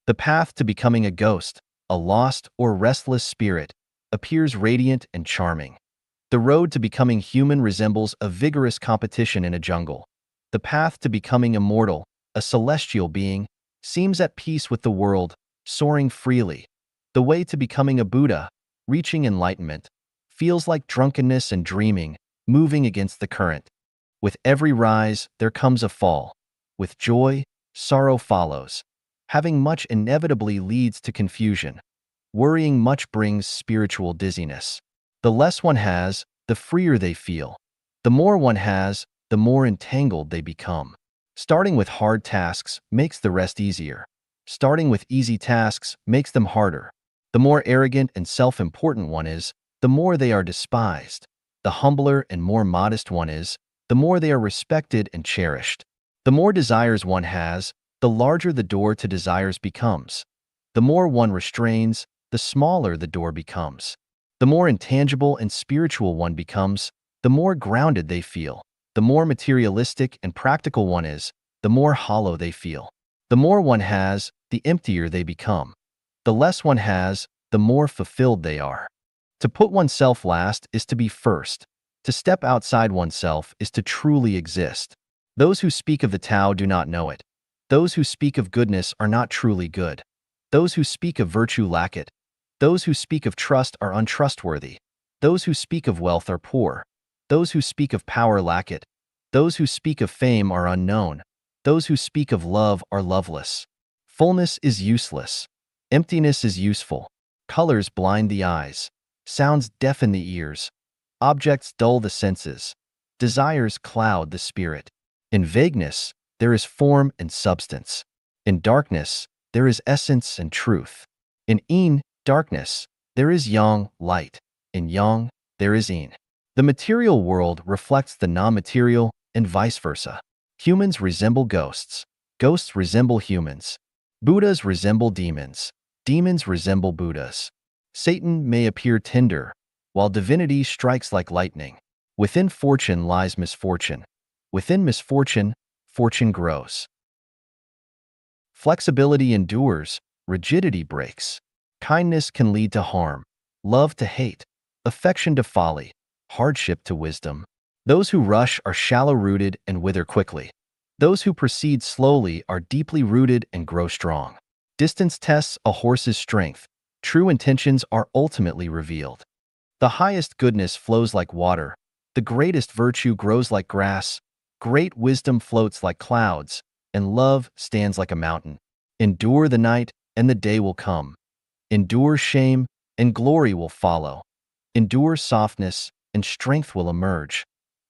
The path to becoming a ghost, a lost or restless spirit, appears radiant and charming. The road to becoming human resembles a vigorous competition in a jungle. The path to becoming immortal, a celestial being, seems at peace with the world, soaring freely. The way to becoming a Buddha, reaching enlightenment, feels like drunkenness and dreaming, moving against the current. With every rise, there comes a fall. With joy, sorrow follows. Having much inevitably leads to confusion. Worrying much brings spiritual dizziness. The less one has, the freer they feel. The more one has, the more entangled they become. Starting with hard tasks makes the rest easier. Starting with easy tasks makes them harder. The more arrogant and self-important one is, the more they are despised. The humbler and more modest one is, the more they are respected and cherished. The more desires one has, the larger the door to desires becomes. The more one restrains, the smaller the door becomes. The more intangible and spiritual one becomes, the more grounded they feel. The more materialistic and practical one is, the more hollow they feel. The more one has, the emptier they become. The less one has, the more fulfilled they are. To put oneself last is to be first. To step outside oneself is to truly exist. Those who speak of the Tao do not know it. Those who speak of goodness are not truly good. Those who speak of virtue lack it. Those who speak of trust are untrustworthy. Those who speak of wealth are poor. Those who speak of power lack it. Those who speak of fame are unknown. Those who speak of love are loveless. Fullness is useless. Emptiness is useful. Colors blind the eyes. Sounds deafen the ears. Objects dull the senses. Desires cloud the spirit. In vagueness, there is form and substance. In darkness, there is essence and truth. In yin, darkness, there is yang, light. In yang, there is yin. The material world reflects the non-material and vice versa. Humans resemble ghosts. Ghosts resemble humans. Buddhas resemble demons. Demons resemble Buddhas. Satan may appear tender, while divinity strikes like lightning. Within fortune lies misfortune. Within misfortune, fortune grows. Flexibility endures, rigidity breaks. Kindness can lead to harm, love to hate, affection to folly, hardship to wisdom. Those who rush are shallow-rooted and wither quickly. Those who proceed slowly are deeply rooted and grow strong. Distance tests a horse's strength. True intentions are ultimately revealed. The highest goodness flows like water. The greatest virtue grows like grass. Great wisdom floats like clouds, and love stands like a mountain. Endure the night, and the day will come. Endure shame, and glory will follow. Endure softness, and strength will emerge.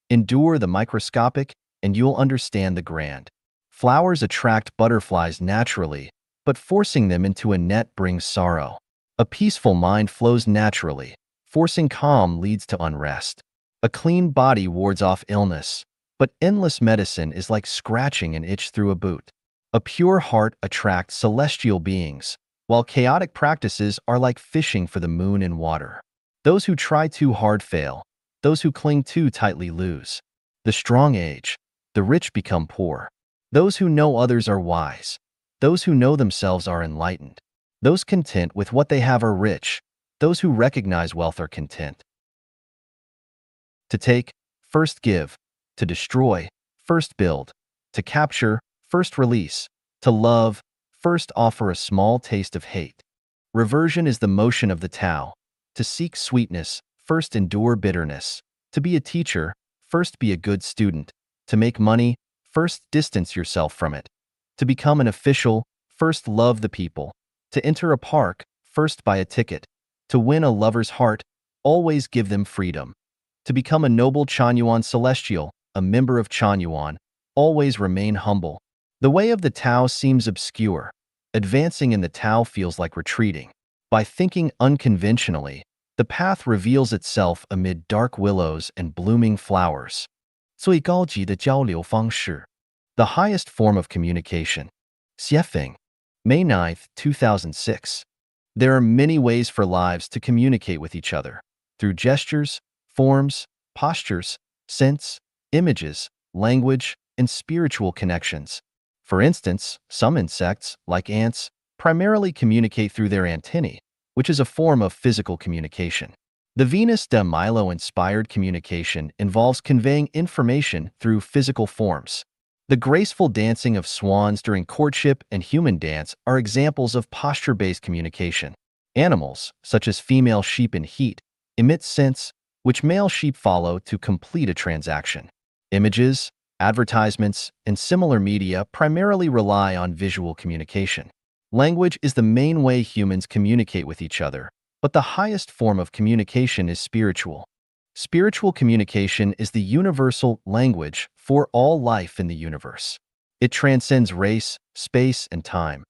Endure the microscopic, and you'll understand the grand. Flowers attract butterflies naturally, but forcing them into a net brings sorrow. A peaceful mind flows naturally. Forcing calm leads to unrest. A clean body wards off illness, but endless medicine is like scratching an itch through a boot. A pure heart attracts celestial beings, while chaotic practices are like fishing for the moon in water. Those who try too hard fail. Those who cling too tightly lose. The strong age. The rich become poor. Those who know others are wise. Those who know themselves are enlightened. Those content with what they have are rich. Those who recognize wealth are content. To take, first give. To destroy, first build. To capture, first release. To love, first offer a small taste of hate. Reversion is the motion of the Tao. To seek sweetness, first endure bitterness. To be a teacher, first be a good student. To make money, first distance yourself from it. To become an official, first love the people. To enter a park, first buy a ticket. To win a lover's heart, always give them freedom. To become a noble Chanyuan celestial, a member of Chanyuan, always remain humble. The way of the Tao seems obscure. Advancing in the Tao feels like retreating. By thinking unconventionally, the path reveals itself amid dark willows and blooming flowers. 最高级的交流方式 The highest form of communication. Xiefeng, May 9th, 2006. There are many ways for lives to communicate with each other. Through gestures, forms, postures, scents, images, language, and spiritual connections. For instance, some insects, like ants, primarily communicate through their antennae, which is a form of physical communication. The Venus de Milo-inspired communication involves conveying information through physical forms. The graceful dancing of swans during courtship and human dance are examples of posture-based communication. Animals, such as female sheep in heat, emit scents, which male sheep follow to complete a transaction. Images, advertisements, and similar media primarily rely on visual communication. Language is the main way humans communicate with each other, but the highest form of communication is spiritual. Spiritual communication is the universal language for all life in the universe. It transcends race, space, and time,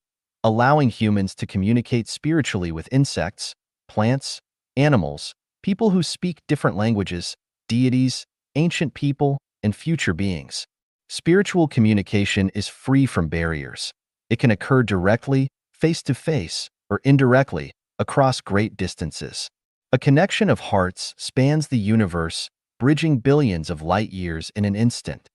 allowing humans to communicate spiritually with insects, plants, animals, people who speak different languages, deities, ancient people, and future beings. Spiritual communication is free from barriers. It can occur directly, face-to-face, or indirectly, across great distances. A connection of hearts spans the universe, bridging billions of light years in an instant.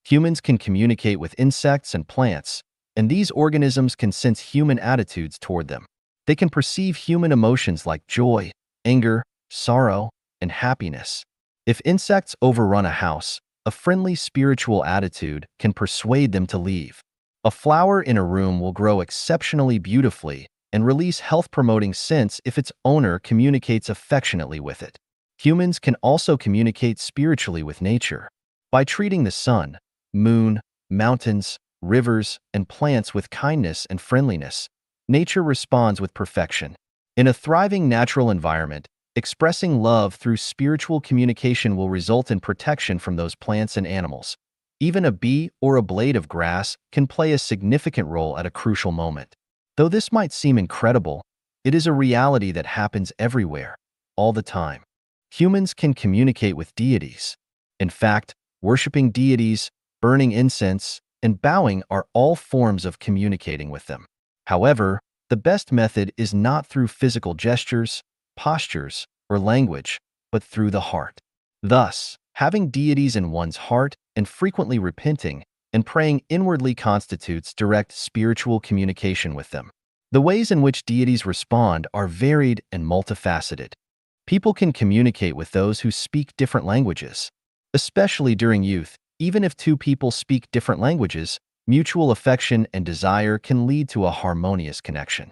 Humans can communicate with insects and plants, and these organisms can sense human attitudes toward them. They can perceive human emotions like joy, anger, sorrow, and happiness. If insects overrun a house, a friendly spiritual attitude can persuade them to leave. A flower in a room will grow exceptionally beautifully and release health-promoting scents if its owner communicates affectionately with it. Humans can also communicate spiritually with nature. By treating the sun, moon, mountains, rivers, and plants with kindness and friendliness, nature responds with perfection. In a thriving natural environment, expressing love through spiritual communication will result in protection from those plants and animals. Even a bee or a blade of grass can play a significant role at a crucial moment. Though this might seem incredible, it is a reality that happens everywhere, all the time. Humans can communicate with deities. In fact, worshiping deities, burning incense, and bowing are all forms of communicating with them. However, the best method is not through physical gestures, postures, or language, but through the heart. Thus, having deities in one's heart and frequently repenting and praying inwardly constitutes direct spiritual communication with them. The ways in which deities respond are varied and multifaceted. People can communicate with those who speak different languages. Especially during youth, even if two people speak different languages, mutual affection and desire can lead to a harmonious connection.